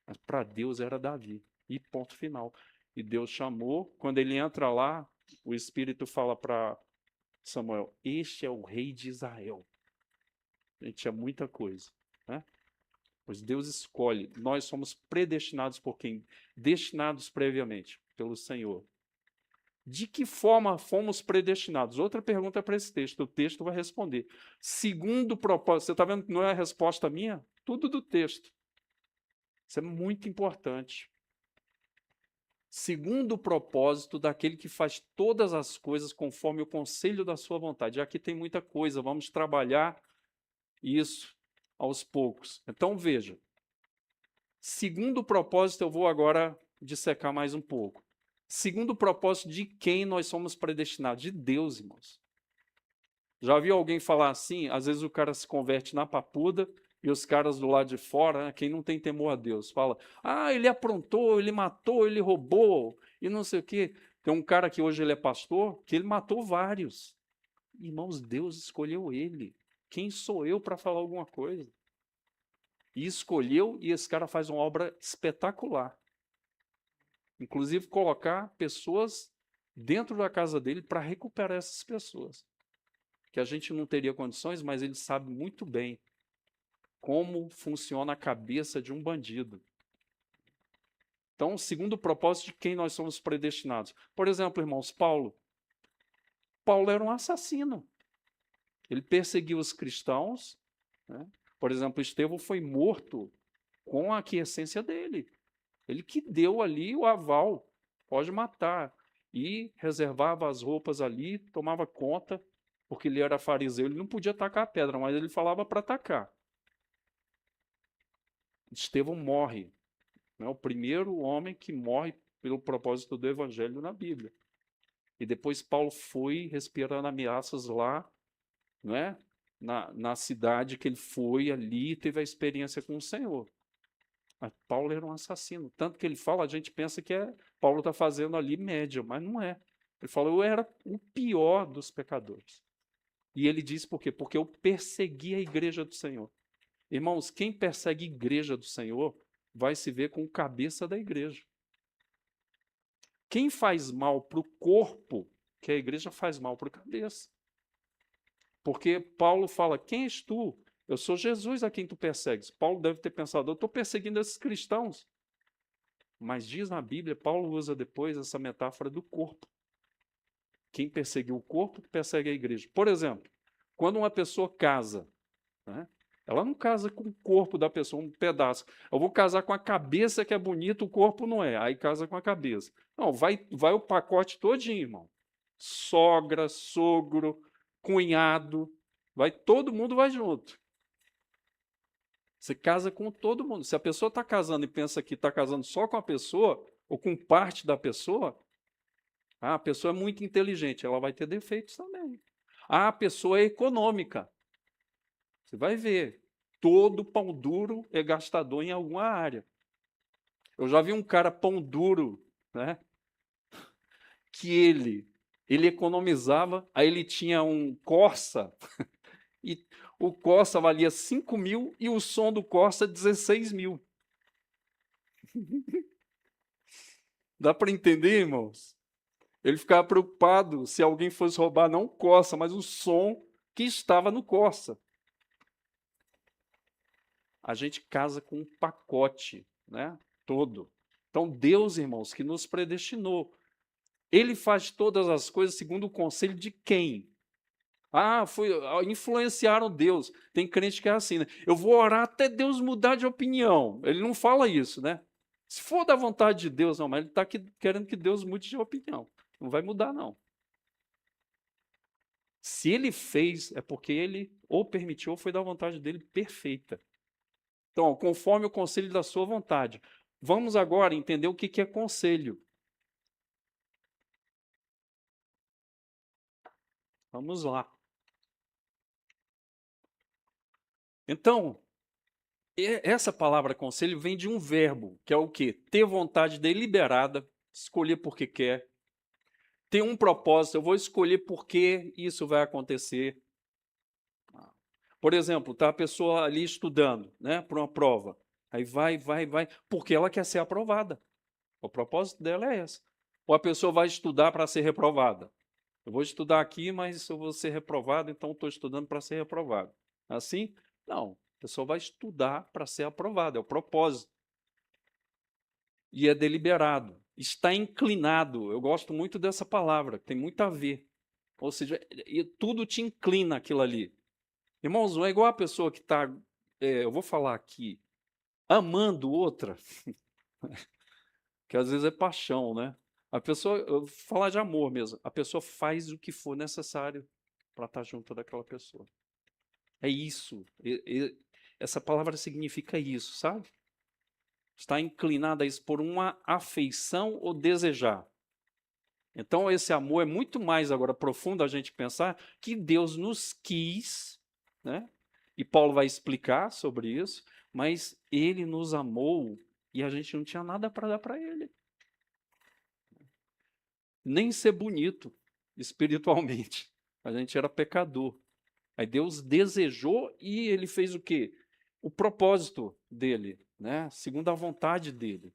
Mas para Deus era Davi. E ponto final. E Deus chamou, quando ele entra lá, o Espírito fala para Samuel: este é o rei de Israel. Gente, é muita coisa, né? Pois Deus escolhe. Nós somos predestinados por quem? Destinados previamente pelo Senhor. De que forma fomos predestinados? Outra pergunta para esse texto. O texto vai responder. Segundo o propósito. Você está vendo que não é a resposta minha? Tudo do texto. Isso é muito importante. Segundo o propósito daquele que faz todas as coisas conforme o conselho da sua vontade. Aqui tem muita coisa. Vamos trabalhar isso aos poucos. Então, veja. Segundo o propósito, eu vou agora dissecar mais um pouco. Segundo o propósito de quem nós somos predestinados? De Deus, irmãos. Já viu alguém falar assim? Às vezes o cara se converte na papuda e os caras do lado de fora, né, quem não tem temor a Deus, fala: ah, ele aprontou, ele matou, ele roubou e não sei o quê. Tem um cara que hoje ele é pastor, que ele matou vários. Irmãos, Deus escolheu ele. Quem sou eu para falar alguma coisa? E escolheu, e esse cara faz uma obra espetacular. Inclusive, colocar pessoas dentro da casa dele para recuperar essas pessoas. Que a gente não teria condições, mas ele sabe muito bem como funciona a cabeça de um bandido. Então, segundo o propósito de quem nós somos predestinados. Por exemplo, irmãos, Paulo. Paulo era um assassino. Ele perseguiu os cristãos, né? Por exemplo, Estevão foi morto com a aquiescência dele. Ele que deu ali o aval, pode matar. E reservava as roupas ali, tomava conta, porque ele era fariseu, ele não podia tacar a pedra, mas ele falava para atacar. Estevão morre. É o primeiro homem que morre pelo propósito do evangelho na Bíblia. E depois Paulo foi respirando ameaças lá, né? Na cidade que ele foi ali e teve a experiência com o Senhor. Mas Paulo era um assassino. Tanto que ele fala, a gente pensa que Paulo está fazendo ali média, mas não é. Ele fala, eu era o pior dos pecadores. E ele diz por quê? Porque eu persegui a igreja do Senhor. Irmãos, quem persegue a igreja do Senhor vai se ver com o cabeça da igreja. Quem faz mal para o corpo, que a igreja faz mal para a cabeça. Porque Paulo fala, quem és tu? Eu sou Jesus a quem tu persegues. Paulo deve ter pensado, eu estou perseguindo esses cristãos. Mas diz na Bíblia, Paulo usa depois essa metáfora do corpo. Quem perseguiu o corpo, persegue a igreja. Por exemplo, quando uma pessoa casa, né, ela não casa com o corpo da pessoa, um pedaço. Eu vou casar com a cabeça que é bonita, o corpo não é. Aí casa com a cabeça. Não, vai o pacote todinho, irmão. Sogra, sogro, cunhado, todo mundo vai junto. Você casa com todo mundo. Se a pessoa está casando e pensa que está casando só com a pessoa, ou com parte da pessoa, a pessoa é muito inteligente, ela vai ter defeitos também. A pessoa é econômica. Você vai ver, todo pão duro é gastador em alguma área. Eu já vi um cara pão duro, né? Que ele economizava, aí ele tinha um Corsa, e o Corsa valia 5 mil e o som do Corsa 16 mil. Dá para entender, irmãos? Ele ficava preocupado se alguém fosse roubar não o Corsa, mas o som que estava no Corsa. A gente casa com um pacote, né? Todo. Então, Deus, irmãos, que nos predestinou. Ele faz todas as coisas segundo o conselho de quem? Influenciaram Deus. Tem crente que é assim, né? Eu vou orar até Deus mudar de opinião. Ele não fala isso, né? Se for da vontade de Deus, não, mas ele está querendo que Deus mude de opinião. Não vai mudar, não. Se ele fez, é porque ele ou permitiu ou foi da vontade dele perfeita. Então, conforme o conselho da sua vontade. Vamos agora entender o que é conselho. Vamos lá. Então, essa palavra conselho vem de um verbo, que é o quê? Ter vontade deliberada, escolher porque quer. Ter um propósito, eu vou escolher porque isso vai acontecer. Por exemplo, está a pessoa ali estudando, né, para uma prova. Aí vai, porque ela quer ser aprovada. O propósito dela é esse. Ou a pessoa vai estudar para ser reprovada. Eu vou estudar aqui, mas eu vou ser reprovado, então estou estudando para ser reprovado. Assim? Não. A pessoa vai estudar para ser aprovada, é o propósito. E é deliberado. Está inclinado. Eu gosto muito dessa palavra, tem muito a ver. Ou seja, tudo te inclina aquilo ali. Irmãos, não é igual a pessoa que está, eu vou falar aqui, amando outra, que às vezes é paixão, né? A pessoa, eu vou falar de amor mesmo, a pessoa faz o que for necessário para estar junto daquela pessoa. É isso. Essa palavra significa isso, sabe? Está inclinada a isso por uma afeição ou desejar. Então, esse amor é muito mais agora profundo a gente pensar que Deus nos quis, né? E Paulo vai explicar sobre isso, mas ele nos amou e a gente não tinha nada para dar para ele. Nem ser bonito espiritualmente. A gente era pecador. Aí Deus desejou e ele fez o quê? o propósito dele, né? Segundo a vontade dele.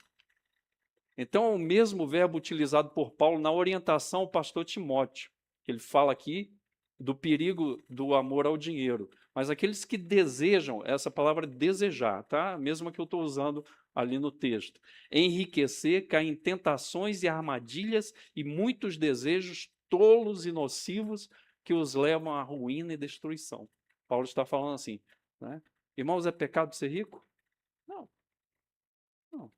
Então, o mesmo verbo utilizado por Paulo na orientação ao pastor Timóteo, que ele fala aqui do perigo do amor ao dinheiro. Mas aqueles que desejam, essa palavra desejar, tá? A mesma que eu estou usando ali no texto. Enriquecer, cair em tentações e armadilhas e muitos desejos tolos e nocivos que os levam à ruína e destruição. Paulo está falando assim, né? Irmãos, é pecado ser rico? Não. Não.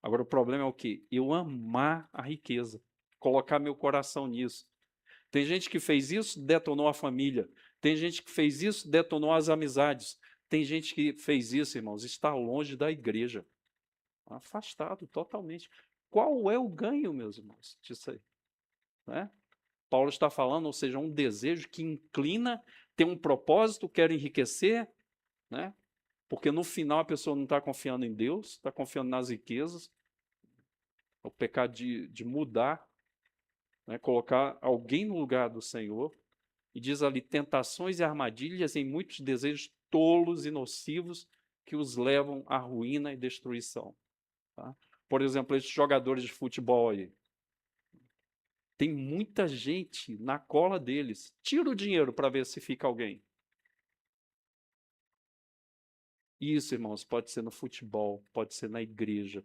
Agora, o problema é o quê? Eu amar a riqueza, colocar meu coração nisso. Tem gente que fez isso, detonou a família. Tem gente que fez isso, detonou as amizades. Tem gente que fez isso, irmãos, está longe da igreja. Afastado totalmente. Qual é o ganho, meus irmãos, disso aí? Né? Paulo está falando, ou seja, um desejo que inclina, tem um propósito, quer enriquecer, né? Porque no final a pessoa não está confiando em Deus, está confiando nas riquezas. O pecado de mudar, né? Colocar alguém no lugar do Senhor. E diz ali, tentações e armadilhas em muitos desejos tolos e nocivos que os levam à ruína e destruição. Tá? Por exemplo, esses jogadores de futebol aí. Tem muita gente na cola deles. Tira o dinheiro para ver se fica alguém. Isso, irmãos, pode ser no futebol, pode ser na igreja.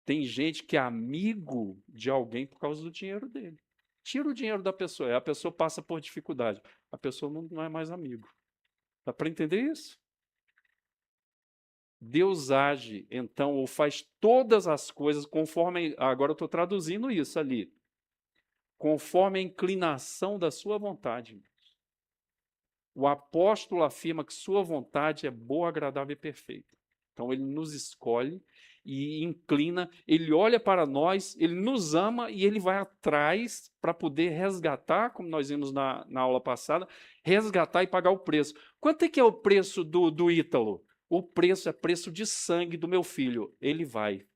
Tem gente que é amigo de alguém por causa do dinheiro dele. Tira o dinheiro da pessoa, e a pessoa passa por dificuldade. A pessoa não é mais amigo. Dá para entender isso? Deus age, então, ou faz todas as coisas conforme. Agora eu estou traduzindo isso ali. Conforme a inclinação da sua vontade. O apóstolo afirma que sua vontade é boa, agradável e perfeita. Então ele nos escolhe e inclina, ele olha para nós, ele nos ama e ele vai atrás para poder resgatar, como nós vimos na aula passada, resgatar e pagar o preço. Quanto é que é o preço do Ítalo? O preço é preço de sangue do meu filho. Ele vai.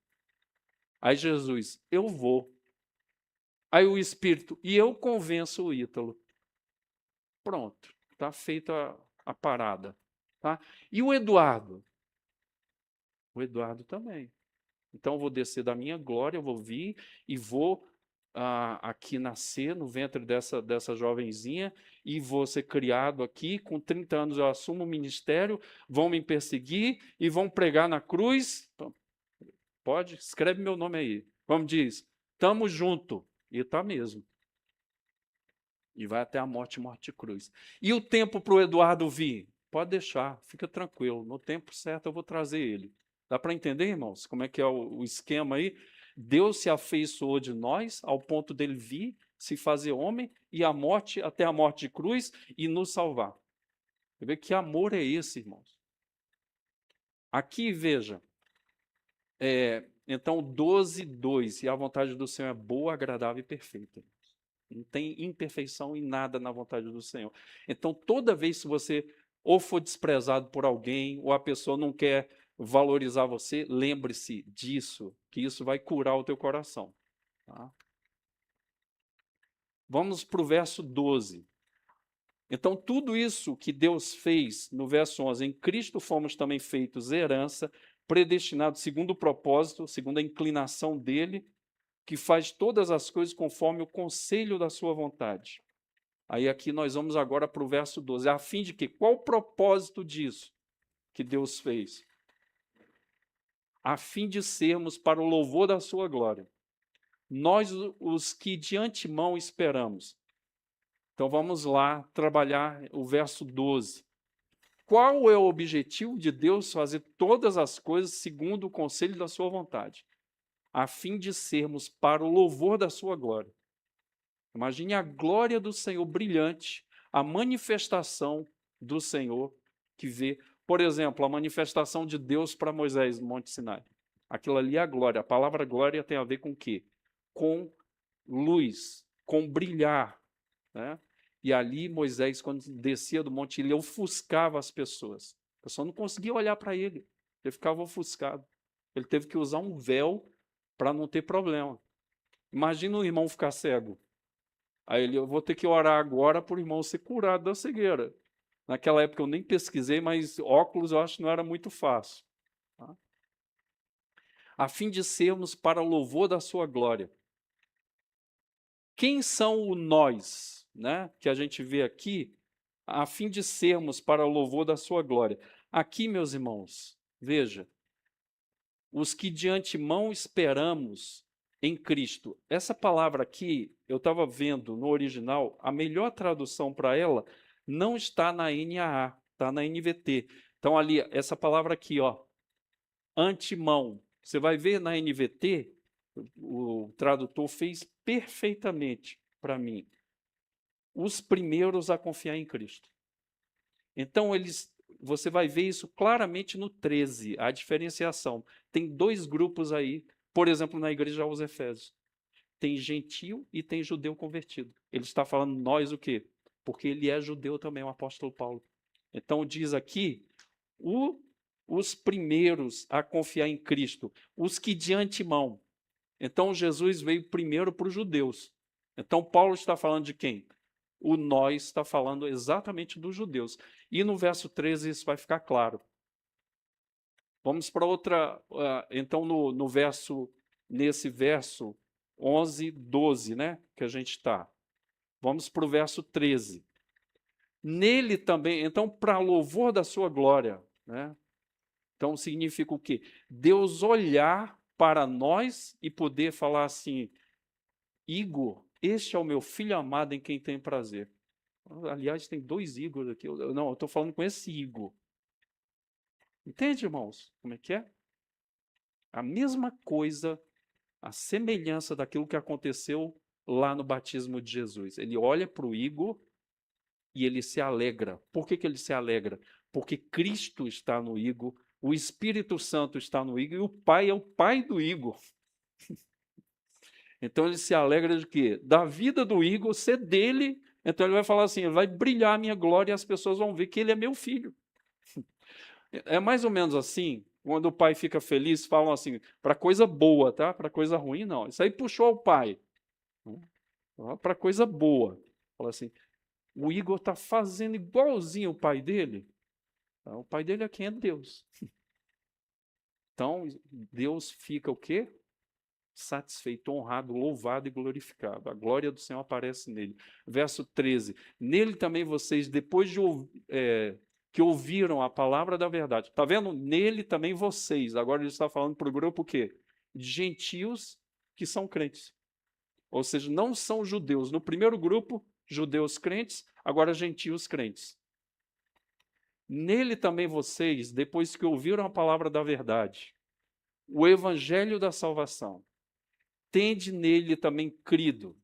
Aí Jesus, eu vou. Aí o Espírito, e eu convenço o Ítalo. Pronto, está feita a parada. Tá? E o Eduardo? O Eduardo também. Então eu vou descer da minha glória, eu vou vir e vou aqui nascer no ventre dessa jovenzinha e vou ser criado aqui, com 30 anos eu assumo o ministério, vão me perseguir e vão pregar na cruz. Pode? Escreve meu nome aí. Vamos, diz, tamo junto. E tá mesmo. E vai até a morte de cruz. E o tempo para o Eduardo vir? Pode deixar, fica tranquilo. No tempo certo eu vou trazer ele. Dá para entender, irmãos, como é que é o esquema aí? Deus se afeiçoou de nós ao ponto dele vir, se fazer homem, e a morte, até a morte de cruz, e nos salvar. Você vê que amor é esse, irmãos? Aqui, veja, então 12:2, e a vontade do Senhor é boa, agradável e perfeita. Não tem imperfeição em nada na vontade do Senhor. Então, toda vez que você ou for desprezado por alguém, ou a pessoa não quer valorizar você, lembre-se disso, que isso vai curar o teu coração. Tá? Vamos para o verso 12. Então, tudo isso que Deus fez no verso 11, em Cristo fomos também feitos herança, predestinados segundo o propósito, segundo a inclinação dele, que faz todas as coisas conforme o conselho da sua vontade. Aí aqui nós vamos agora para o verso 12. A fim de que? Qual o propósito disso que Deus fez? A fim de sermos para o louvor da sua glória. Nós, os que de antemão esperamos. Então vamos lá trabalhar o verso 12. Qual é o objetivo de Deus fazer todas as coisas segundo o conselho da sua vontade? A fim de sermos para o louvor da sua glória. Imagine a glória do Senhor brilhante, a manifestação do Senhor que vê, por exemplo, a manifestação de Deus para Moisés no Monte Sinai. Aquilo ali é a glória. A palavra glória tem a ver com o quê? Com luz, com brilhar. Né? E ali Moisés, quando descia do monte, ele ofuscava as pessoas. A pessoa não conseguia olhar para ele. Ele ficava ofuscado. Ele teve que usar um véu para não ter problema. Imagina um irmão ficar cego. Aí eu vou ter que orar agora para o irmão ser curado da cegueira. Naquela época eu nem pesquisei, mas óculos eu acho que não era muito fácil. Tá? A fim de sermos para o louvor da sua glória. Quem são o nós, né, que a gente vê aqui, a fim de sermos para o louvor da sua glória? Aqui, meus irmãos, veja, os que de antemão esperamos em Cristo. Essa palavra aqui, eu estava vendo no original, a melhor tradução para ela não está na NAA, está na NVT. Então, ali, essa palavra aqui, ó, antemão. Você vai ver na NVT, o tradutor fez perfeitamente para mim. Os primeiros a confiar em Cristo. Então, você vai ver isso claramente no 13, a diferenciação. Tem dois grupos aí, por exemplo, na igreja aos Efésios. Tem gentio e tem judeu convertido. Ele está falando nós o quê? Porque ele é judeu também, o apóstolo Paulo. Então, diz aqui, os primeiros a confiar em Cristo, os que de antemão. Então, Jesus veio primeiro para os judeus. Então, Paulo está falando de quem? O nós está falando exatamente dos judeus. E no verso 13 isso vai ficar claro. Vamos para outra, então nesse verso 11, 12, né, que a gente está. Vamos para o verso 13. Nele também, então, para louvor da sua glória, né? Então significa o quê? Deus olhar para nós e poder falar assim, Igor, este é o meu filho amado em quem tem prazer. Aliás, tem dois Igor aqui. Eu estou falando com esse Igor. Entende, irmãos? Como é que é? A mesma coisa, a semelhança daquilo que aconteceu lá no batismo de Jesus. Ele olha para o Igor e ele se alegra. Por que ele se alegra? Porque Cristo está no Igor, o Espírito Santo está no Igor e o Pai é o Pai do Igor. Então ele se alegra de quê? Da vida do Igor ser dele. Então ele vai falar assim, vai brilhar a minha glória e as pessoas vão ver que ele é meu filho. É mais ou menos assim, quando o pai fica feliz, falam assim, para coisa boa, tá? Para coisa ruim, não. Isso aí puxou o pai. Para coisa boa. Fala assim, o Igor está fazendo igualzinho o pai dele. O pai dele é quem é Deus. Então, Deus fica o quê? Satisfeito, honrado, louvado e glorificado. A glória do Senhor aparece nele. Verso 13. Nele também vocês, depois de que ouviram a palavra da verdade. Está vendo? Nele também vocês. Agora ele está falando para o grupo o quê? De gentios que são crentes. Ou seja, não são judeus. No primeiro grupo, judeus crentes, agora gentios crentes. Nele também vocês, depois que ouviram a palavra da verdade, o evangelho da salvação, tende nele também crido,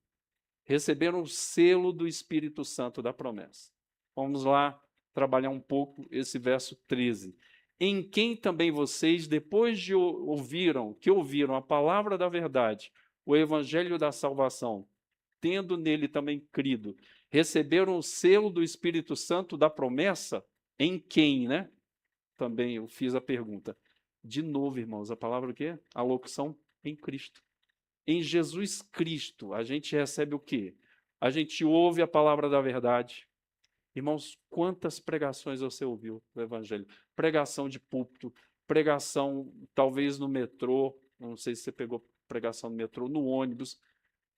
receberam o selo do Espírito Santo da promessa. Vamos lá trabalhar um pouco esse verso 13. Em quem também vocês, depois de ouviram a palavra da verdade, o evangelho da salvação, tendo nele também crido, receberam o selo do Espírito Santo da promessa, em quem, né? Também eu fiz a pergunta. De novo, irmãos, a palavra o quê? A locução em Cristo. Em Jesus Cristo, a gente recebe o quê? A gente ouve a palavra da verdade. Irmãos, quantas pregações você ouviu do Evangelho? Pregação de púlpito, pregação talvez no metrô, não sei se você pegou pregação no metrô, no ônibus.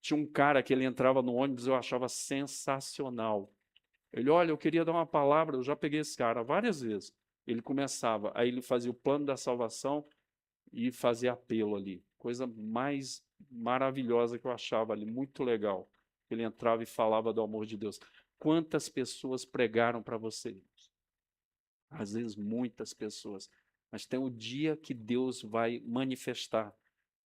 Tinha um cara que ele entrava no ônibus, eu achava sensacional. Ele, olha, eu queria dar uma palavra, eu já peguei esse cara várias vezes. Ele começava, aí ele fazia o plano da salvação e fazia apelo ali. Coisa mais maravilhosa que eu achava ali, muito legal. Ele entrava e falava do amor de Deus. Quantas pessoas pregaram para você? Às vezes, muitas pessoas. Mas tem o dia que Deus vai manifestar.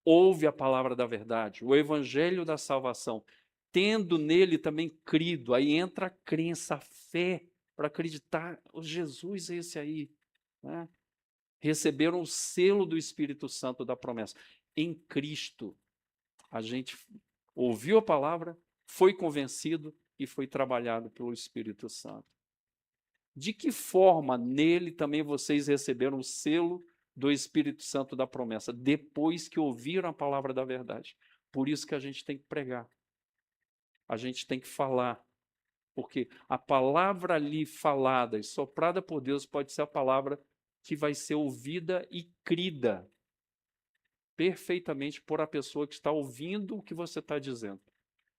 Ouve a palavra da verdade, o evangelho da salvação, tendo nele também crido. Aí entra a crença, a fé, para acreditar, o Jesus é esse aí. Né? Receberam o selo do Espírito Santo da promessa. Em Cristo, a gente ouviu a palavra, foi convencido e foi trabalhado pelo Espírito Santo. De que forma nele também vocês receberam o selo do Espírito Santo da promessa? Depois que ouviram a palavra da verdade. Por isso que a gente tem que pregar. A gente tem que falar. Porque a palavra ali falada e soprada por Deus pode ser a palavra que vai ser ouvida e crida perfeitamente por a pessoa que está ouvindo o que você está dizendo.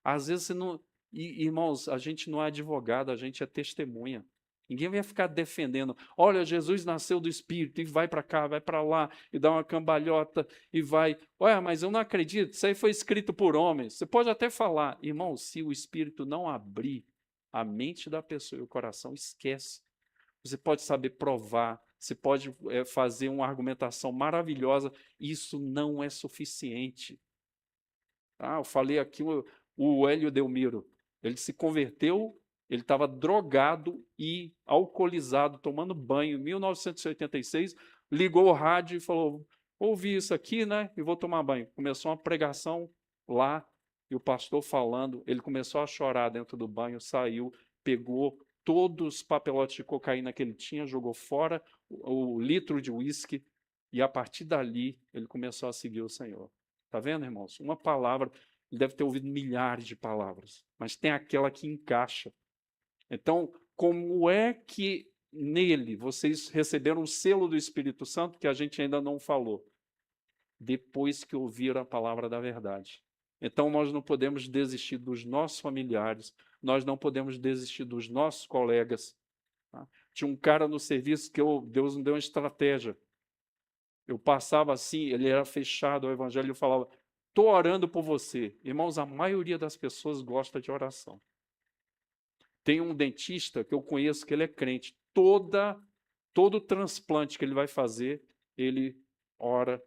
Às vezes você não. Irmãos, a gente não é advogado, a gente é testemunha. Ninguém vai ficar defendendo. Olha, Jesus nasceu do Espírito e vai para cá, vai para lá, e dá uma cambalhota e vai. Olha, mas eu não acredito, isso aí foi escrito por homens. Você pode até falar, irmão, se o Espírito não abrir a mente da pessoa e o coração, esquece. Você pode saber provar, você pode fazer uma argumentação maravilhosa, isso não é suficiente. Eu falei aqui o Hélio Delmiro, ele se converteu, ele estava drogado e alcoolizado, tomando banho em 1986, ligou o rádio e falou, ouvi isso aqui, né, e vou tomar banho. Começou uma pregação lá, e o pastor falando, ele começou a chorar dentro do banho, saiu, pegou todos os papelotes de cocaína que ele tinha, jogou fora o litro de uísque, e a partir dali ele começou a seguir o Senhor. Está vendo, irmãos? Uma palavra, ele deve ter ouvido milhares de palavras, mas tem aquela que encaixa. Então, como é que nele vocês receberam o selo do Espírito Santo, que a gente ainda não falou? Depois que ouviram a palavra da verdade. Então, nós não podemos desistir dos nossos familiares, nós não podemos desistir dos nossos colegas. Tá? Tinha um cara no serviço que Deus me deu uma estratégia. Eu passava assim, ele era fechado ao evangelho, eu falava, estou orando por você. Irmãos, a maioria das pessoas gosta de oração. Tem um dentista que eu conheço que ele é crente. Todo transplante que ele vai fazer, ele ora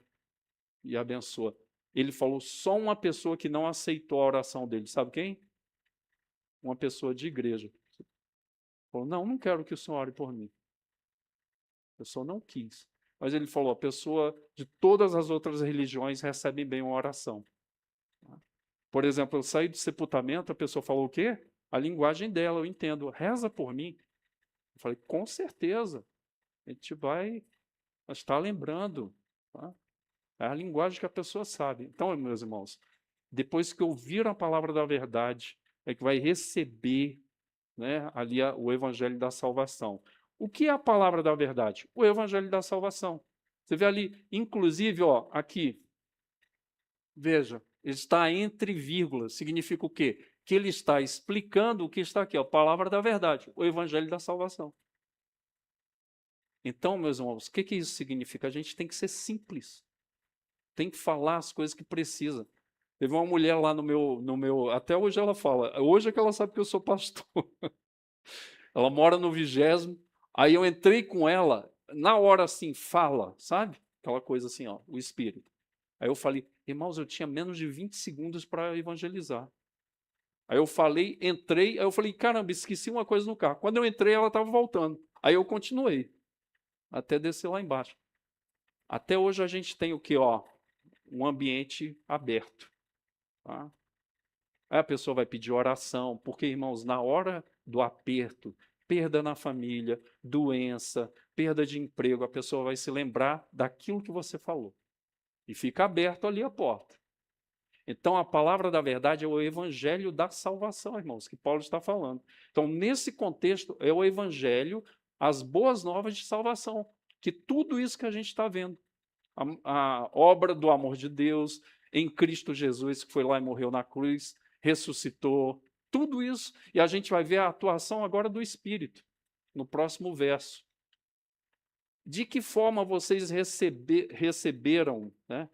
e abençoa. Ele falou só uma pessoa que não aceitou a oração dele. Sabe quem? Uma pessoa de igreja. Falou, não quero que o senhor ore por mim. A pessoa não quis. Mas ele falou, a pessoa de todas as outras religiões recebe bem uma oração. Por exemplo, eu saí do sepultamento, a pessoa falou o quê? A linguagem dela, eu entendo. Reza por mim. Eu falei, com certeza. A gente vai estar lembrando. Tá? É a linguagem que a pessoa sabe. Então, meus irmãos, depois que ouvir a palavra da verdade, é que vai receber, né, ali o evangelho da salvação. O que é a palavra da verdade? O evangelho da salvação. Você vê ali, inclusive, ó, aqui, veja, está entre vírgulas. Significa o quê? Que ele está explicando o que está aqui, a palavra da verdade, o evangelho da salvação. Então, meus irmãos, o que isso significa? A gente tem que ser simples. Tem que falar as coisas que precisa. Teve uma mulher lá no meu, até hoje ela fala, hoje é que ela sabe que eu sou pastor. Ela mora no 20º, aí eu entrei com ela, na hora assim, fala, sabe? Aquela coisa assim, ó, o Espírito. Aí eu falei, irmãos, eu tinha menos de 20 segundos para evangelizar. Aí eu falei, entrei, aí eu falei, caramba, esqueci uma coisa no carro. Quando eu entrei, ela estava voltando. Aí eu continuei, até descer lá embaixo. Até hoje a gente tem o quê? Ó, um ambiente aberto. Tá? Aí a pessoa vai pedir oração, porque, irmãos, na hora do aperto, perda na família, doença, perda de emprego, a pessoa vai se lembrar daquilo que você falou. E fica aberto ali a porta. Então, a palavra da verdade é o evangelho da salvação, irmãos, que Paulo está falando. Então, nesse contexto, é o evangelho, as boas novas de salvação, que tudo isso que a gente está vendo, a obra do amor de Deus em Cristo Jesus, que foi lá e morreu na cruz, ressuscitou, tudo isso, e a gente vai ver a atuação agora do Espírito, no próximo verso. De que forma vocês receberam, né?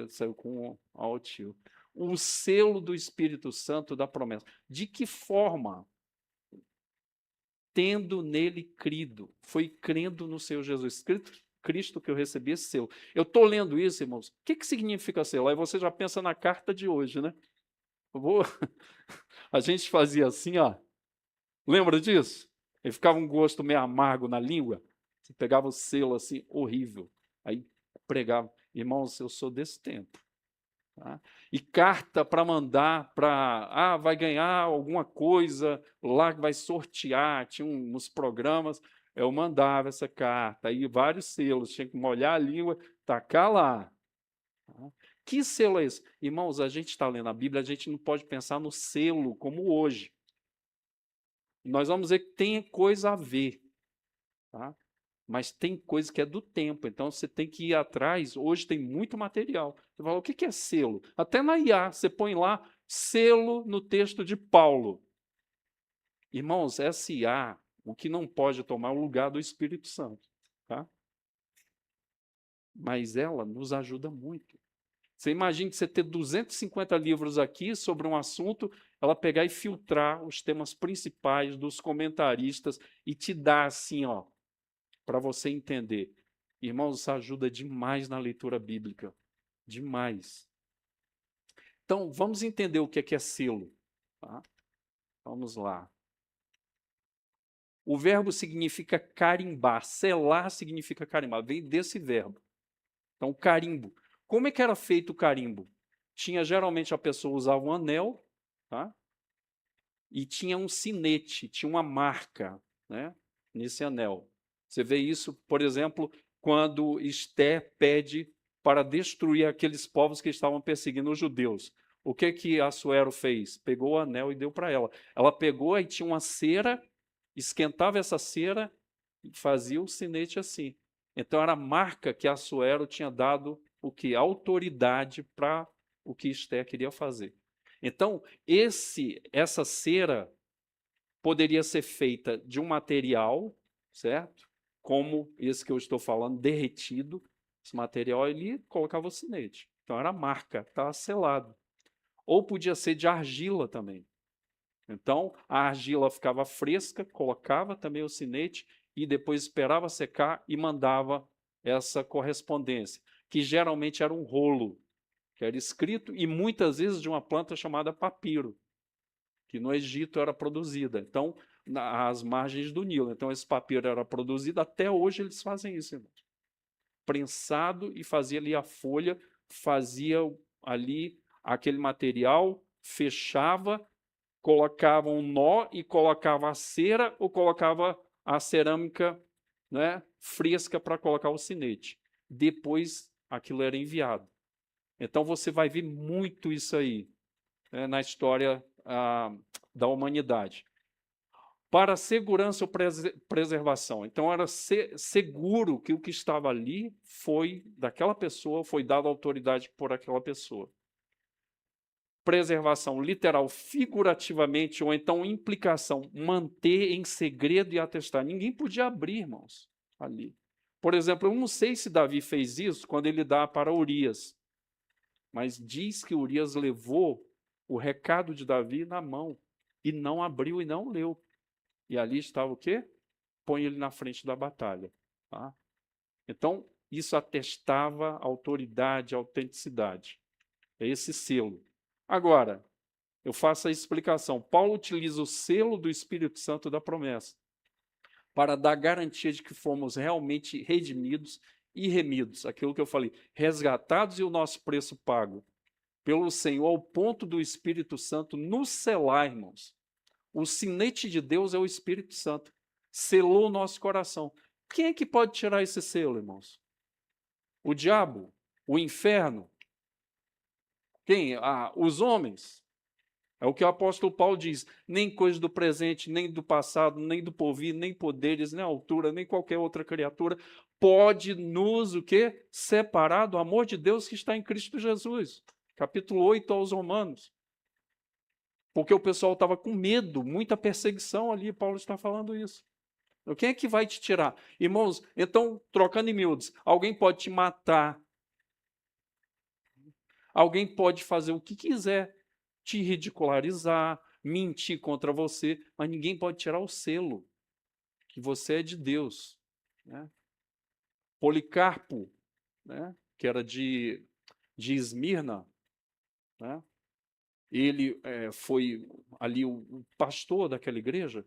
Saiu com alto, o selo do Espírito Santo da promessa. De que forma? Tendo nele crido. Foi crendo no Senhor Jesus Cristo que eu recebi esse selo. Eu estou lendo isso, irmãos. O que significa selo? Aí você já pensa na carta de hoje, né? A gente fazia assim, ó. Lembra disso? Ele ficava um gosto meio amargo na língua. Você pegava o selo assim, horrível. Aí pregava. Irmãos, eu sou desse tempo. Tá? E carta para mandar para... vai ganhar alguma coisa lá que vai sortear. Tinha uns programas. Eu mandava essa carta. Aí vários selos. Tinha que molhar a língua, tacar lá. Tá? Que selo é esse? Irmãos, a gente está lendo a Bíblia, a gente não pode pensar no selo como hoje. nós vamos ver que tem coisa a ver, tá? Mas tem coisa que é do tempo, então você tem que ir atrás. Hoje tem muito material. Você fala, o que é selo? Até na IA, você põe lá selo no texto de Paulo. Irmãos, essa IA, o que não pode tomar é o lugar do Espírito Santo, tá? Mas ela nos ajuda muito. Você imagina que você ter 250 livros aqui sobre um assunto, ela pegar e filtrar os temas principais dos comentaristas e te dar assim, ó, para você entender. Irmãos, isso ajuda demais na leitura bíblica. Demais. Então, vamos entender o que é selo. Tá? Vamos lá. O verbo significa carimbar. Selar significa carimbar. Vem desse verbo. Então, carimbo. Como é que era feito o carimbo? Tinha, geralmente, a pessoa usava um anel, tá? E tinha um sinete, tinha uma marca, né, nesse anel. Você vê isso, por exemplo, quando Esté pede para destruir aqueles povos que estavam perseguindo os judeus. O que Assuero fez? Pegou o anel e deu para ela. Ela pegou e tinha uma cera, esquentava essa cera e fazia o sinete assim. Então era a marca que Assuero tinha dado o que? Autoridade para o que Esté queria fazer. Então, essa cera poderia ser feita de um material, certo? Como esse que eu estou falando, derretido. Esse material ele colocava o sinete. Então era a marca, estava selado. Ou podia ser de argila também. Então a argila ficava fresca, colocava também o sinete e depois esperava secar e mandava essa correspondência, que geralmente era um rolo, que era escrito e muitas vezes de uma planta chamada papiro, que no Egito era produzida. Então, às margens do Nilo. Então, esse papiro era produzido, até hoje eles fazem isso, irmãos. Prensado e fazia ali a folha, fazia ali aquele material, fechava, colocava um nó e colocava a cera ou colocava a cerâmica, né, fresca para colocar o sinete. Depois, aquilo era enviado. Então, você vai ver muito isso aí, né, na história da humanidade. Para segurança ou preservação. Então, era seguro que o que estava ali foi daquela pessoa, foi dada autoridade por aquela pessoa. Preservação literal, figurativamente, ou então implicação, manter em segredo e atestar. Ninguém podia abrir, irmãos, ali. Por exemplo, eu não sei se Davi fez isso quando ele dá para Urias, mas diz que Urias levou o recado de Davi na mão e não abriu e não leu. E ali estava o quê? Põe ele na frente da batalha. Tá? Então, isso atestava autoridade, autenticidade. É esse selo. Agora, eu faço a explicação. Paulo utiliza o selo do Espírito Santo da promessa para dar garantia de que fomos realmente redimidos e remidos. Aquilo que eu falei, resgatados e o nosso preço pago pelo Senhor ao ponto do Espírito Santo nos selar, irmãos. O sinete de Deus é o Espírito Santo. Selou o nosso coração. Quem é que pode tirar esse selo, irmãos? O diabo? O inferno? Quem? Os homens? É o que o apóstolo Paulo diz. Nem coisa do presente, nem do passado, nem do porvir, nem poderes, nem altura, nem qualquer outra criatura pode nos, o quê? Separar do amor de Deus que está em Cristo Jesus. Capítulo 8 aos Romanos. Porque o pessoal estava com medo, muita perseguição ali, Paulo está falando isso. Então, quem é que vai te tirar? Irmãos, então, trocando em miúdos, alguém pode te matar, alguém pode fazer o que quiser, te ridicularizar, mentir contra você, mas ninguém pode tirar o selo, que você é de Deus. Né? Policarpo, né, que era de Esmirna, né? Ele foi ali o pastor daquela igreja.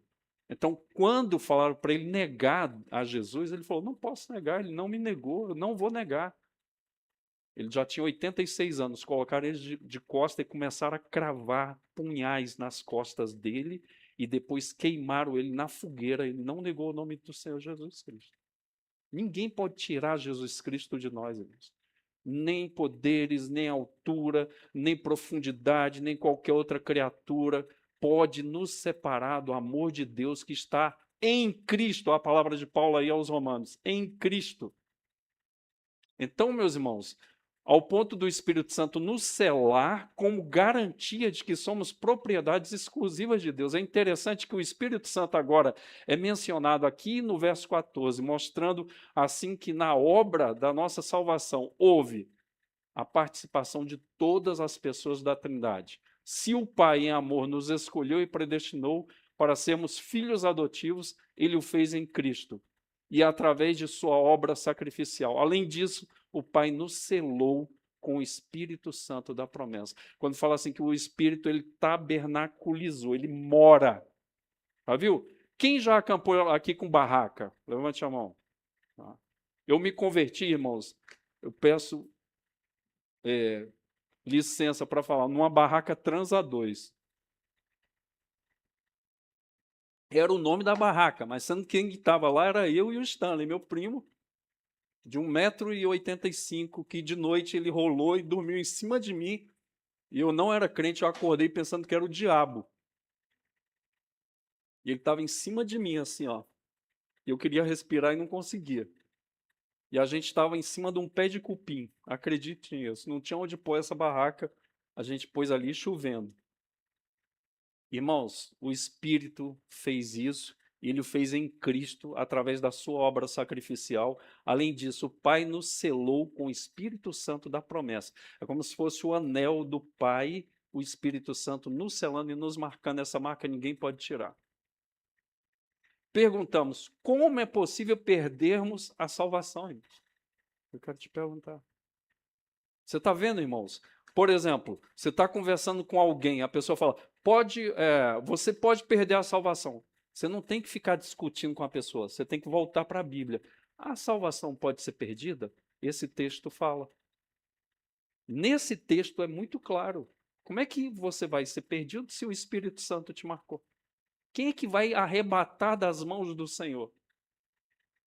Então, quando falaram para ele negar a Jesus, ele falou, não posso negar, ele não me negou, eu não vou negar. Ele já tinha 86 anos, colocaram ele de costa e começaram a cravar punhais nas costas dele e depois queimaram ele na fogueira. Ele não negou o nome do Senhor Jesus Cristo. Ninguém pode tirar Jesus Cristo de nós, irmãos. Nem poderes, nem altura, nem profundidade, nem qualquer outra criatura pode nos separar do amor de Deus que está em Cristo? A palavra de Paulo aí aos Romanos, em Cristo. Então, meus irmãos, ao ponto do Espírito Santo nos selar como garantia de que somos propriedades exclusivas de Deus. É interessante que o Espírito Santo agora é mencionado aqui no verso 14, mostrando assim que na obra da nossa salvação houve a participação de todas as pessoas da Trindade. Se o Pai em amor nos escolheu e predestinou para sermos filhos adotivos, ele o fez em Cristo e através de sua obra sacrificial. Além disso, o Pai nos selou com o Espírito Santo da promessa. Quando fala assim que o Espírito ele tabernaculizou, ele mora. Já viu? Quem já acampou aqui com barraca? Levante a mão. Eu me converti, irmãos. Eu peço licença para falar, numa barraca Transa 2. Era o nome da barraca, mas sendo quem estava lá era eu e o Stanley, meu primo, de 1,85 m, que de noite ele rolou e dormiu em cima de mim, e eu não era crente, eu acordei pensando que era o diabo. E ele estava em cima de mim, assim, ó. E eu queria respirar e não conseguia. E a gente estava em cima de um pé de cupim, acredite nisso. Não tinha onde pôr essa barraca, a gente pôs ali chovendo. Irmãos, o Espírito fez isso, e ele o fez em Cristo, através da sua obra sacrificial. Além disso, o Pai nos selou com o Espírito Santo da promessa. É como se fosse o anel do Pai, o Espírito Santo nos selando e nos marcando. Essa marca ninguém pode tirar. Perguntamos, como é possível perdermos a salvação, irmãos? Eu quero te perguntar. Você está vendo, irmãos? Por exemplo, você está conversando com alguém, a pessoa fala, você pode perder a salvação. Você não tem que ficar discutindo com a pessoa, você tem que voltar para a Bíblia. A salvação pode ser perdida? Esse texto fala. Nesse texto é muito claro. Como é que você vai ser perdido se o Espírito Santo te marcou? Quem é que vai arrebatar das mãos do Senhor?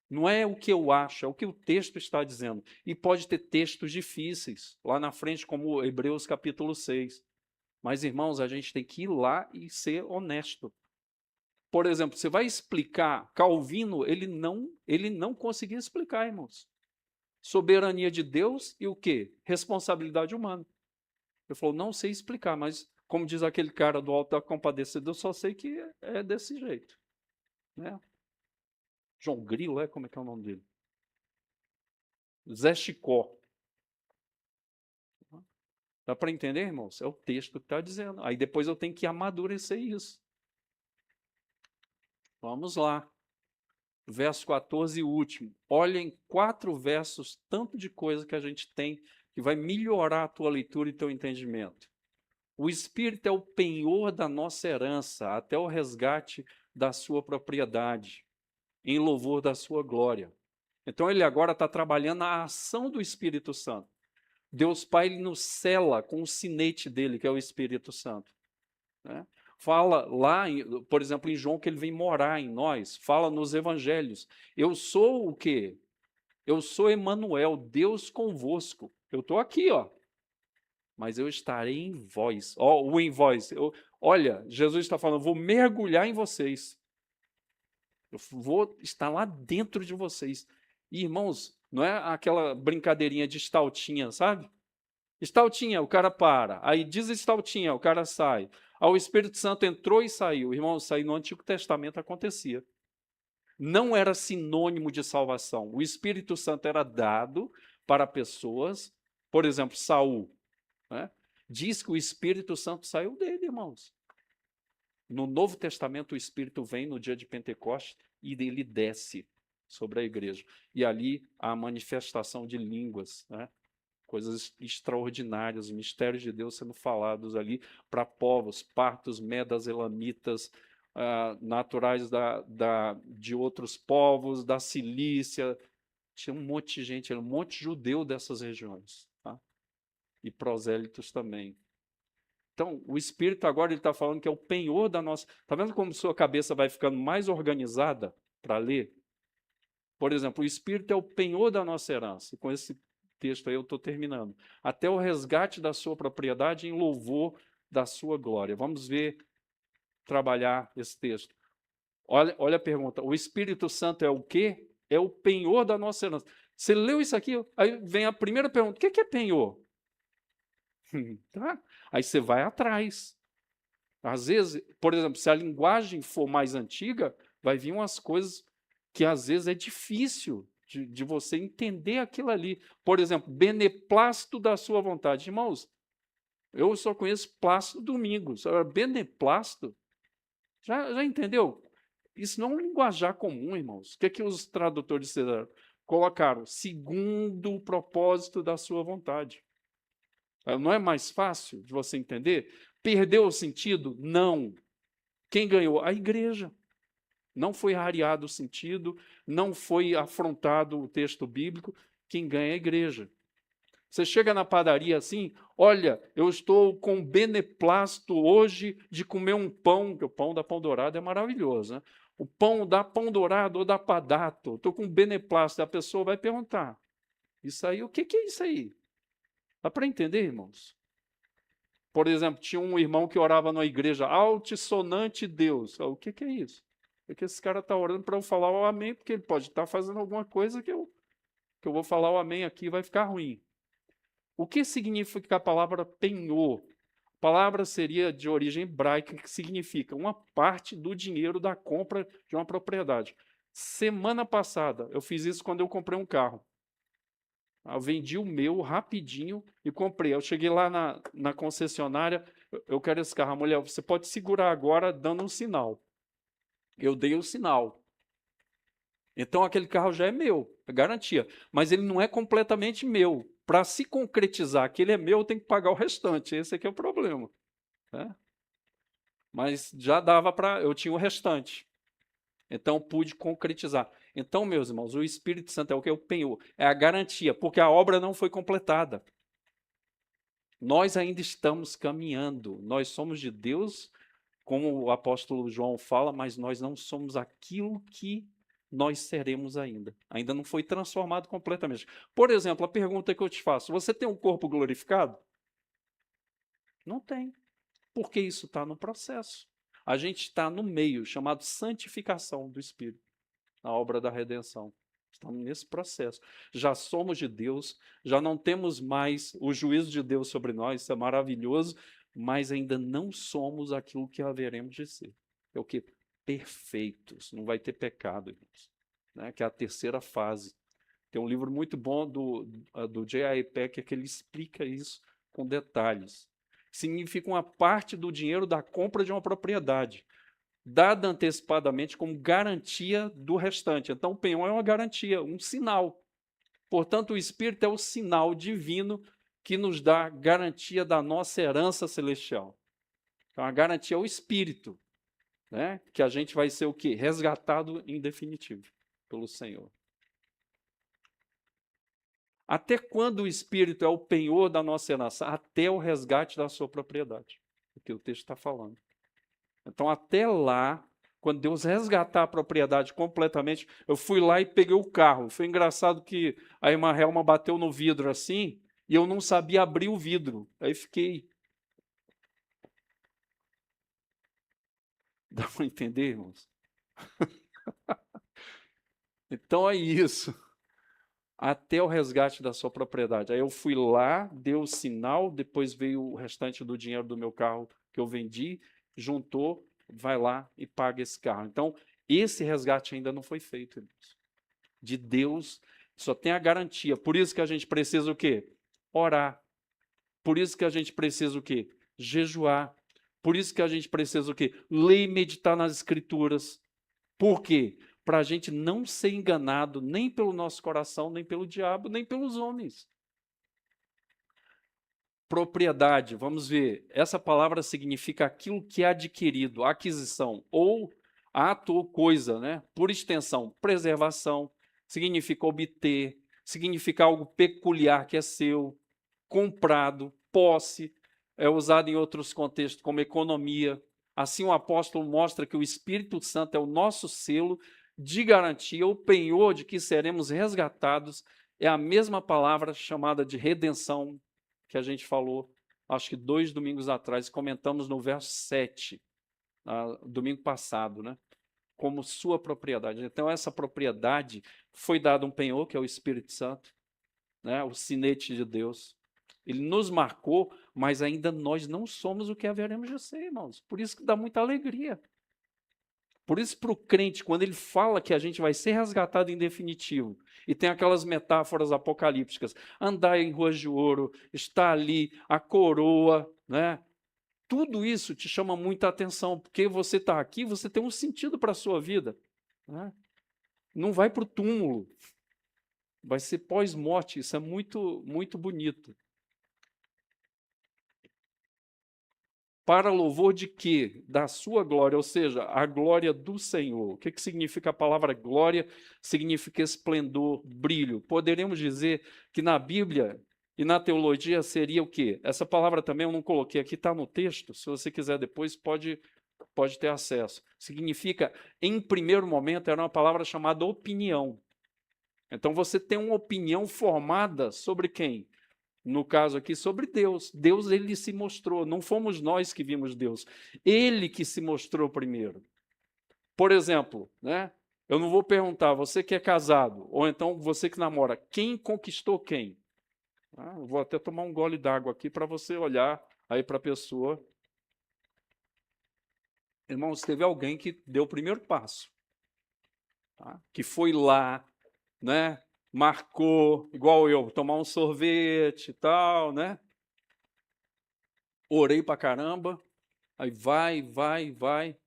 Não é o que eu acho, é o que o texto está dizendo. E pode ter textos difíceis, lá na frente, como Hebreus capítulo 6. Mas, irmãos, a gente tem que ir lá e ser honesto. Por exemplo, você vai explicar, Calvino, ele não conseguia explicar, irmãos. Soberania de Deus e o quê? Responsabilidade humana. Ele falou, não sei explicar, mas, como diz aquele cara do Alto da Compadecida, eu só sei que é desse jeito. Né? João Grilo, como é que é o nome dele? Zé Chicó. Dá para entender, irmãos? É o texto que está dizendo. Aí depois eu tenho que amadurecer isso. Vamos lá. Verso 14 e último. Olhem 4 versos, tanto de coisa que a gente tem, que vai melhorar a tua leitura e teu entendimento. O Espírito é o penhor da nossa herança, até o resgate da sua propriedade, em louvor da sua glória. Então ele agora está trabalhando a ação do Espírito Santo. Deus Pai ele nos sela com o sinete dele, que é o Espírito Santo. Né? Fala lá, por exemplo, em João, que ele vem morar em nós. Fala nos evangelhos. Eu sou o quê? Eu sou Emanuel, Deus convosco. Eu estou aqui, ó. Mas eu estarei em vós. O em vós. Olha, Jesus está falando, vou mergulhar em vocês. Eu vou estar lá dentro de vocês. E, irmãos, não é aquela brincadeirinha de Stautinha, sabe? Stautinha, o cara para. Aí diz Stautinha, o cara sai. Aí o Espírito Santo entrou e saiu. Irmão, isso aí no Antigo Testamento acontecia. Não era sinônimo de salvação. O Espírito Santo era dado para pessoas, por exemplo, Saul. Né? Diz que o Espírito Santo saiu dele, irmãos. No Novo Testamento, o Espírito vem no dia de Pentecostes e ele desce sobre a igreja. E ali há a manifestação de línguas, né? Coisas extraordinárias, mistérios de Deus sendo falados ali para povos, partos, medas, elamitas, naturais de outros povos, da Cilícia. Tinha um monte de gente, um monte de judeu dessas regiões. Tá? E prosélitos também. Então, o Espírito agora ele está falando que é o penhor da nossa... Está vendo como sua cabeça vai ficando mais organizada para ler? Por exemplo, o Espírito é o penhor da nossa herança. E com esse texto aí eu estou terminando. Até o resgate da sua propriedade em louvor da sua glória. Vamos ver trabalhar esse texto. Olha a pergunta. O Espírito Santo é o quê? É o penhor da nossa herança. Você leu isso aqui, aí vem a primeira pergunta. O que é penhor? Tá? Aí você vai atrás. Às vezes, por exemplo, se a linguagem for mais antiga, vai vir umas coisas que às vezes é difícil de você entender aquilo ali. Por exemplo, beneplácito da sua vontade. Irmãos, eu só conheço Plácido Domingos. Agora, beneplácito, já entendeu? Isso não é um linguajar comum, irmãos. O que os tradutores fizeram? Colocaram segundo o propósito da sua vontade. Não é mais fácil de você entender? Perdeu o sentido? Não. Quem ganhou? A igreja. Não foi rareado o sentido, não foi afrontado o texto bíblico. Quem ganha é a igreja. Você chega na padaria assim, olha, eu estou com beneplácito hoje de comer um pão, que o pão da Pão Dourado é maravilhoso, né? O pão da Pão Dourado ou da Padato, estou com beneplácito. A pessoa vai perguntar, isso aí, o que é isso aí? Dá para entender, irmãos? Por exemplo, tinha um irmão que orava na igreja, altissonante Deus. O que é isso? É que esse cara está orando para eu falar o amém, porque ele pode estar fazendo alguma coisa que eu vou falar o amém aqui e vai ficar ruim. O que significa a palavra penhor? A palavra seria de origem hebraica, que significa uma parte do dinheiro da compra de uma propriedade. Semana passada, eu fiz isso quando eu comprei um carro. Eu vendi o meu rapidinho e comprei. Eu cheguei lá na concessionária, eu quero esse carro. A mulher, você pode segurar agora dando um sinal. Eu dei o sinal. Então aquele carro já é meu, é garantia. Mas ele não é completamente meu. Para se concretizar que ele é meu, eu tenho que pagar o restante. Esse aqui é o problema. Né? Mas já dava para... Eu tinha o restante. Então pude concretizar. Então, meus irmãos, o Espírito Santo é o que? O penhor. É a garantia, porque a obra não foi completada. Nós ainda estamos caminhando. Nós somos de Deus, como o apóstolo João fala, mas nós não somos aquilo que nós seremos ainda. Ainda não foi transformado completamente. Por exemplo, a pergunta que eu te faço: você tem um corpo glorificado? Não tem. Porque isso está no processo. A gente está no meio, chamado santificação do Espírito, na obra da redenção. Estamos nesse processo. Já somos de Deus, já não temos mais o juízo de Deus sobre nós, isso é maravilhoso, mas ainda não somos aquilo que haveremos de ser. É o que? Perfeitos, não vai ter pecado, irmãos. Né? Que é a terceira fase. Tem um livro muito bom do J.I. Packer que ele explica isso com detalhes. Significa uma parte do dinheiro da compra de uma propriedade, dada antecipadamente como garantia do restante. Então, o penhor é uma garantia, um sinal. Portanto, o Espírito é o sinal divino que nos dá garantia da nossa herança celestial. Então, a garantia é o Espírito, né? Que a gente vai ser o quê? Resgatado em definitivo pelo Senhor. Até quando o Espírito é o penhor da nossa herança? Até o resgate da sua propriedade. É o que o texto está falando. Então, até lá, quando Deus resgatar a propriedade completamente, eu fui lá e peguei o carro. Foi engraçado que a irmã Helma bateu no vidro assim, e eu não sabia abrir o vidro. Aí fiquei... Dá para entender, irmãos? Então é isso. Até o resgate da sua propriedade. Aí eu fui lá, dei o sinal, depois veio o restante do dinheiro do meu carro que eu vendi, juntou, vai lá e paga esse carro. Então, esse resgate ainda não foi feito, irmãos. De Deus, só tem a garantia. Por isso que a gente precisa o quê? Orar. Por isso que a gente precisa o quê? Jejuar. Por isso que a gente precisa o quê? Ler e meditar nas Escrituras. Por quê? Para a gente não ser enganado nem pelo nosso coração, nem pelo diabo, nem pelos homens. Propriedade, vamos ver. Essa palavra significa aquilo que é adquirido, aquisição, ou ato ou coisa, né? Por extensão, preservação, significa obter, significa algo peculiar que é seu, comprado, posse, é usado em outros contextos como economia. Assim, o apóstolo mostra que o Espírito Santo é o nosso selo de garantia, o penhor de que seremos resgatados. É a mesma palavra chamada de redenção que a gente falou, acho que 2 domingos atrás, comentamos no verso 7. domingo passado, né? Como sua propriedade. Então, essa propriedade foi dada um penhor, que é o Espírito Santo, né? O sinete de Deus. Ele nos marcou, mas ainda nós não somos o que haveremos de ser, irmãos. Por isso que dá muita alegria. Por isso, para o crente, quando ele fala que a gente vai ser resgatado em definitivo, e tem aquelas metáforas apocalípticas, andar em ruas de ouro, está ali, a coroa, né? Tudo isso te chama muita atenção, porque você está aqui, você tem um sentido para a sua vida. Né? Não vai para o túmulo, vai ser pós-morte, isso é muito, muito bonito. Para louvor de quê? Da sua glória, ou seja, a glória do Senhor. O que significa a palavra glória? Significa esplendor, brilho. Poderemos dizer que na Bíblia e na teologia seria o quê? Essa palavra também eu não coloquei aqui, está no texto. Se você quiser depois, pode ter acesso. Significa, em primeiro momento, era uma palavra chamada opinião. Então você tem uma opinião formada sobre quem? No caso aqui, sobre Deus. Deus, ele se mostrou, não fomos nós que vimos Deus. Ele que se mostrou primeiro. Por exemplo, né? Eu não vou perguntar, você que é casado, ou então você que namora, quem conquistou quem? Eu vou até tomar um gole d'água aqui para você olhar aí para a pessoa. Irmãos, teve alguém que deu o primeiro passo. Tá? Que foi lá, né? Marcou, igual eu, tomar um sorvete e tal, né? Orei pra caramba, aí vai,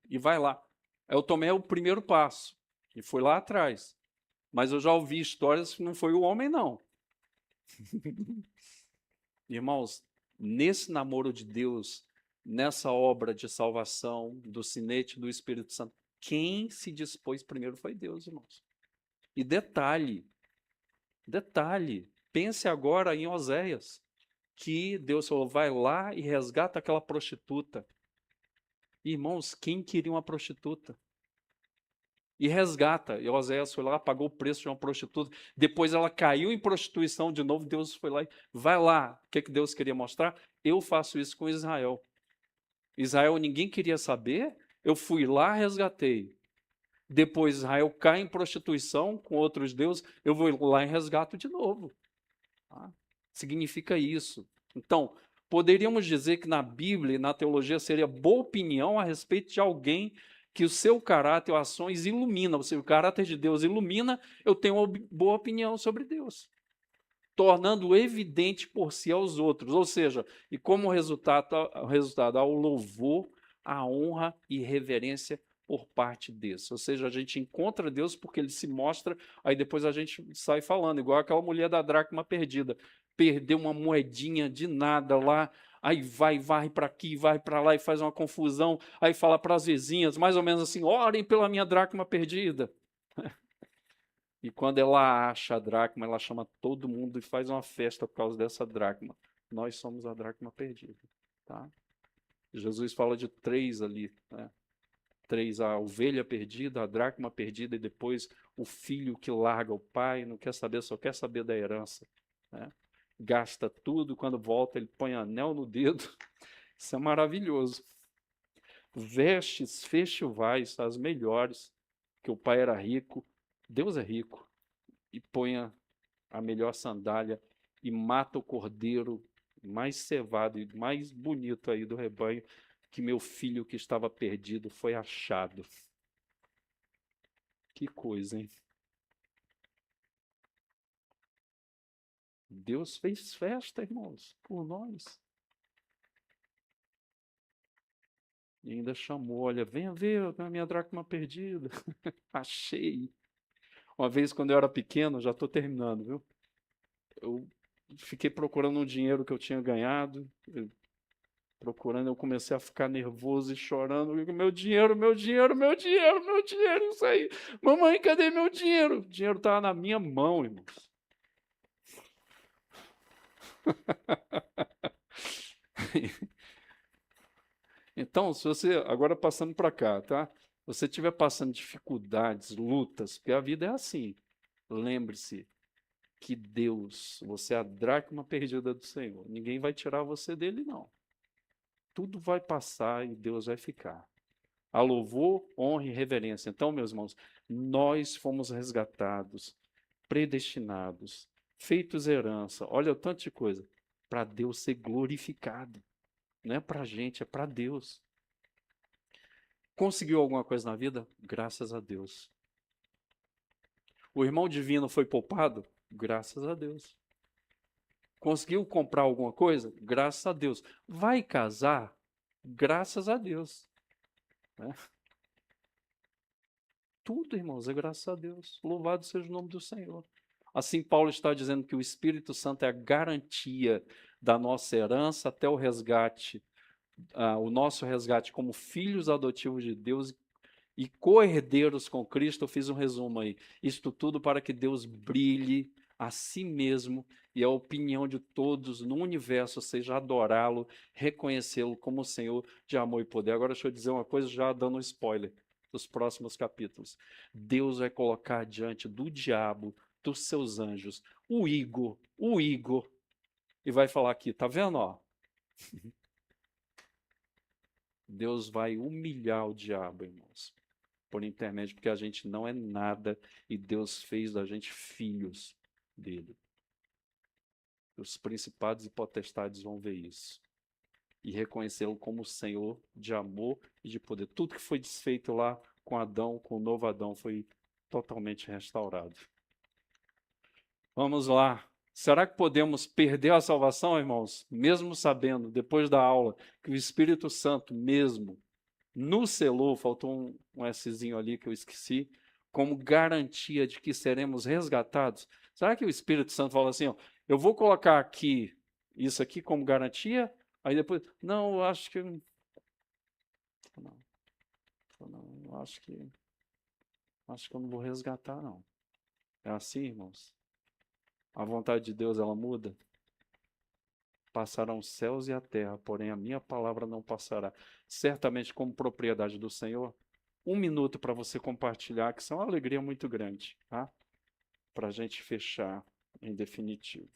e vai lá. Eu tomei o primeiro passo, e foi lá atrás. Mas eu já ouvi histórias que não foi o homem, não. Irmãos, nesse namoro de Deus, nessa obra de salvação, do sinete do Espírito Santo, quem se dispôs primeiro foi Deus, irmãos. E detalhe, pense agora em Oséias, que Deus falou, vai lá e resgata aquela prostituta. Irmãos, quem queria uma prostituta? E resgata. E Oséias foi lá, pagou o preço de uma prostituta. Depois ela caiu em prostituição de novo. Deus foi lá e vai lá. O que Deus queria mostrar? Eu faço isso com Israel. Israel ninguém queria saber. Eu fui lá, resgatei. Depois Israel cai em prostituição com outros deuses. Eu vou lá e resgato de novo. Tá? Significa isso. Então, poderíamos dizer que na Bíblia e na teologia seria boa opinião a respeito de alguém que o seu caráter ou ações ilumina, ou seja, o caráter de Deus ilumina, eu tenho uma boa opinião sobre Deus, tornando evidente por si aos outros, ou seja, e como resultado ao louvor, a honra e reverência por parte desse. Ou seja, a gente encontra Deus porque ele se mostra, aí depois a gente sai falando, igual aquela mulher da dracma perdida, perdeu uma moedinha de nada lá, aí vai para aqui, vai para lá e faz uma confusão, aí fala para as vizinhas, mais ou menos assim, orem pela minha dracma perdida. E quando ela acha a dracma, ela chama todo mundo e faz uma festa por causa dessa dracma. Nós somos a dracma perdida. Tá? Jesus fala de 3 ali, né? 3, a ovelha perdida, a dracma perdida e depois o filho que larga o pai, não quer saber, só quer saber da herança. Né? Gasta tudo, quando volta ele põe anel no dedo. Isso é maravilhoso. Vestes festivais, as melhores, que o pai era rico, Deus é rico, e ponha a melhor sandália e mata o cordeiro mais cevado e mais bonito aí do rebanho, que meu filho que estava perdido foi achado. Que coisa, hein? Deus fez festa, irmãos, por nós. E ainda chamou, olha, venha ver a minha dracma perdida. Achei. Uma vez, quando eu era pequeno, já estou terminando, viu? Eu fiquei procurando um dinheiro que eu tinha ganhado, procurando, eu comecei a ficar nervoso e chorando, meu dinheiro, isso aí. Mamãe, cadê meu dinheiro? O dinheiro estava na minha mão, irmãos. Então, se você, agora passando para cá, tá? Se você estiver passando dificuldades, lutas, porque a vida é assim, lembre-se que Deus, você é a dracma perdida do Senhor. Ninguém vai tirar você dele, não. Tudo vai passar e Deus vai ficar. a louvor, honra e reverência. Então, meus irmãos, nós fomos resgatados, predestinados, feitos herança. Olha o tanto de coisa. Para Deus ser glorificado. Não é para a gente, é para Deus. Conseguiu alguma coisa na vida? Graças a Deus. O irmão divino foi poupado? Graças a Deus. Conseguiu comprar alguma coisa? Graças a Deus. Vai casar? Graças a Deus. Né? Tudo, irmãos, é graças a Deus. Louvado seja o nome do Senhor. Assim, Paulo está dizendo que o Espírito Santo é a garantia da nossa herança até o resgate, o nosso resgate como filhos adotivos de Deus e co-herdeiros com Cristo. Eu fiz um resumo aí. Isto tudo para que Deus brilhe a si mesmo e a opinião de todos no universo seja adorá-lo, reconhecê-lo como Senhor de amor e poder. Agora deixa eu dizer uma coisa, já dando um spoiler dos próximos capítulos. Deus vai colocar diante do diabo, dos seus anjos, o Igor, e vai falar aqui, tá vendo, ó? Deus vai humilhar o diabo, irmãos, por intermédio, porque a gente não é nada e Deus fez da gente filhos dele. Os principados e potestades vão ver isso e reconhecê-lo como Senhor de amor e de poder. Tudo que foi desfeito lá com Adão, com o novo Adão, foi totalmente restaurado. Vamos lá. Será que podemos perder a salvação, irmãos? Mesmo sabendo, depois da aula, que o Espírito Santo mesmo nos selou, faltou um Szinho ali que eu esqueci, como garantia de que seremos resgatados. Será que o Espírito Santo fala assim, ó, eu vou colocar aqui isso aqui como garantia, aí depois, não, eu acho que não, eu acho que eu não vou resgatar, não. É assim, irmãos? A vontade de Deus, ela muda? Passarão os céus e a terra, porém a minha palavra não passará. Certamente, como propriedade do Senhor, 1 minuto para você compartilhar, que isso é uma alegria muito grande, tá? Para a gente fechar em definitivo.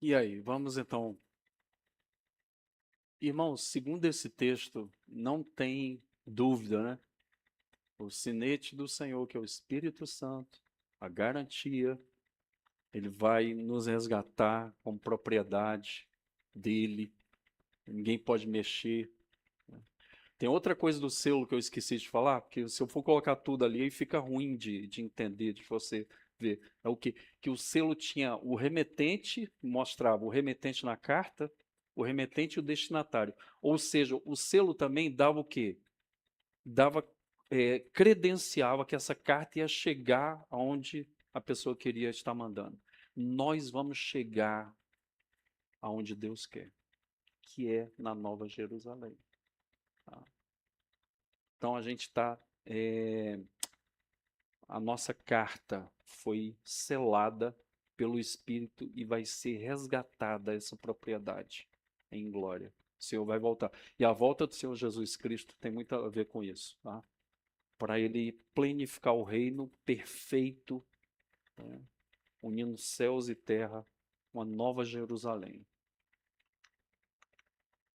E aí, vamos então. Irmãos, segundo esse texto, não tem dúvida, né? O sinete do Senhor, que é o Espírito Santo, a garantia, ele vai nos resgatar como propriedade dele, ninguém pode mexer. Tem outra coisa do selo que eu esqueci de falar, porque se eu for colocar tudo ali, aí fica ruim de entender, de você ver. É o quê? Que o selo tinha o remetente, mostrava o remetente na carta, o remetente e o destinatário. Ou seja, o selo também dava o quê? Dava, credenciava que essa carta ia chegar aonde a pessoa queria estar mandando. Nós vamos chegar aonde Deus quer, que é na Nova Jerusalém. Tá? Então a gente está a nossa carta foi selada pelo Espírito e vai ser resgatada essa propriedade em glória. O Senhor vai voltar. E a volta do Senhor Jesus Cristo tem muito a ver com isso, tá? Para ele plenificar o reino perfeito, né? Unindo céus e terra, uma nova Jerusalém.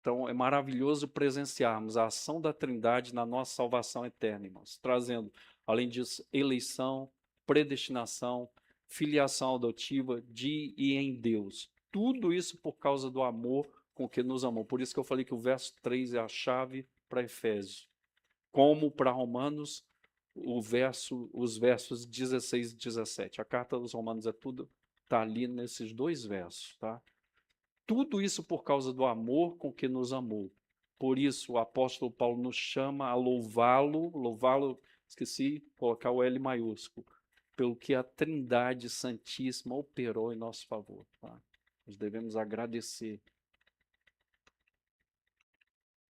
Então, é maravilhoso presenciarmos a ação da Trindade na nossa salvação eterna, irmãos, trazendo, além disso, eleição, predestinação, filiação adotiva de e em Deus. Tudo isso por causa do amor com que nos amou. Por isso que eu falei que o verso 3 é a chave para Efésios. Como para Romanos, os versos 16 e 17. A carta dos Romanos está ali nesses dois versos, tá? Tudo isso por causa do amor com que nos amou. Por isso, o apóstolo Paulo nos chama a louvá-lo, esqueci, colocar o L maiúsculo, pelo que a Trindade Santíssima operou em nosso favor. Tá? Nós devemos agradecer.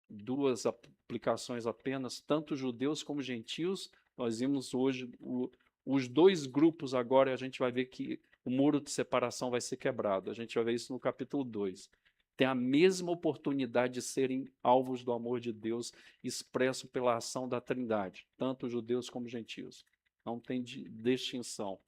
Duas aplicações apenas, tanto judeus como gentios. Nós vimos hoje os dois grupos agora, a gente vai ver que o muro de separação vai ser quebrado. A gente vai ver isso no capítulo 2. Tem a mesma oportunidade de serem alvos do amor de Deus expresso pela ação da Trindade, tanto judeus como gentios. Não tem distinção.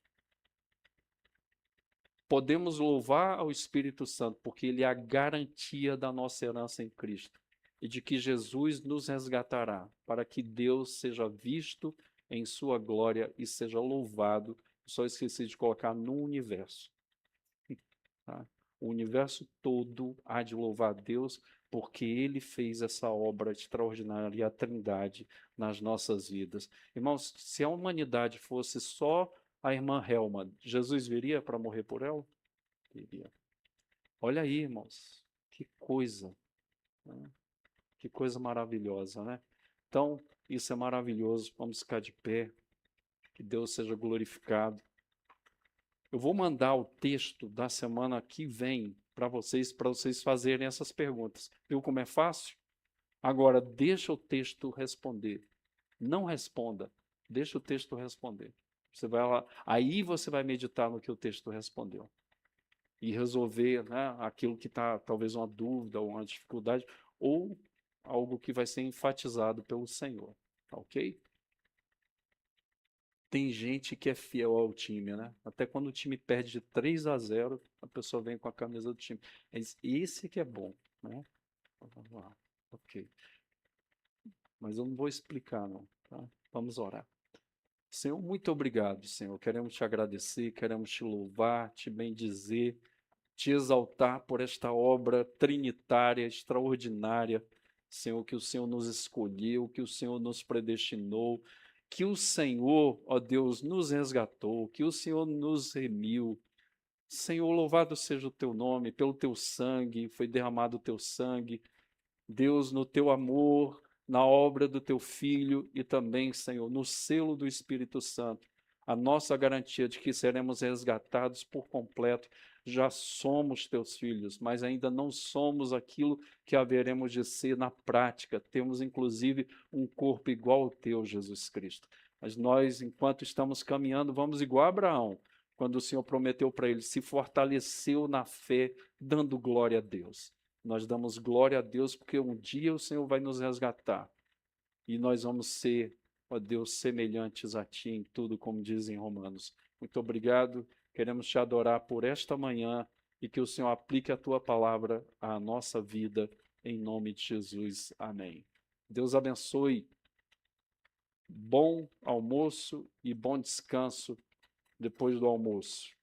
Podemos louvar ao Espírito Santo, porque ele é a garantia da nossa herança em Cristo e de que Jesus nos resgatará, para que Deus seja visto em sua glória e seja louvado. Só esqueci de colocar no universo. Tá? O universo todo há de louvar a Deus, porque ele fez essa obra extraordinária, a Trindade, nas nossas vidas. Irmãos, se a humanidade fosse só a irmã Helma, Jesus viria para morrer por ela? Viria. Olha aí, irmãos, que coisa, né? Que coisa maravilhosa, né? Então, isso é maravilhoso. Vamos ficar de pé. Que Deus seja glorificado. Eu vou mandar o texto da semana que vem para vocês fazerem essas perguntas. Viu como é fácil? Agora, deixa o texto responder. Não responda. Deixa o texto responder. Você vai lá, aí você vai meditar no que o texto respondeu. E resolver, né, aquilo que está talvez uma dúvida ou uma dificuldade, ou algo que vai ser enfatizado pelo Senhor, tá ok? Tem gente que é fiel ao time, né? Até quando o time perde de 3-0, a pessoa vem com a camisa do time. Esse que é bom, né? Vamos lá, ok. Mas eu não vou explicar, não, tá? Vamos orar. Senhor, muito obrigado, Senhor. Queremos te agradecer, queremos te louvar, te bendizer, te exaltar por esta obra trinitária, extraordinária, Senhor, que o Senhor nos escolheu, que o Senhor nos predestinou, que o Senhor, ó Deus, nos resgatou, que o Senhor nos remiu. Senhor, louvado seja o teu nome, pelo teu sangue, foi derramado o teu sangue, Deus, no teu amor, na obra do teu Filho e também, Senhor, no selo do Espírito Santo, a nossa garantia de que seremos resgatados por completo. Já somos teus filhos, mas ainda não somos aquilo que haveremos de ser na prática. Temos, inclusive, um corpo igual ao teu, Jesus Cristo. Mas nós, enquanto estamos caminhando, vamos igual a Abraão, quando o Senhor prometeu para ele, se fortaleceu na fé, dando glória a Deus. Nós damos glória a Deus porque um dia o Senhor vai nos resgatar e nós vamos ser, ó Deus, semelhantes a Ti em tudo, como dizem Romanos. Muito obrigado, queremos Te adorar por esta manhã e que o Senhor aplique a Tua palavra à nossa vida, em nome de Jesus. Amém. Deus abençoe. Bom almoço e bom descanso depois do almoço.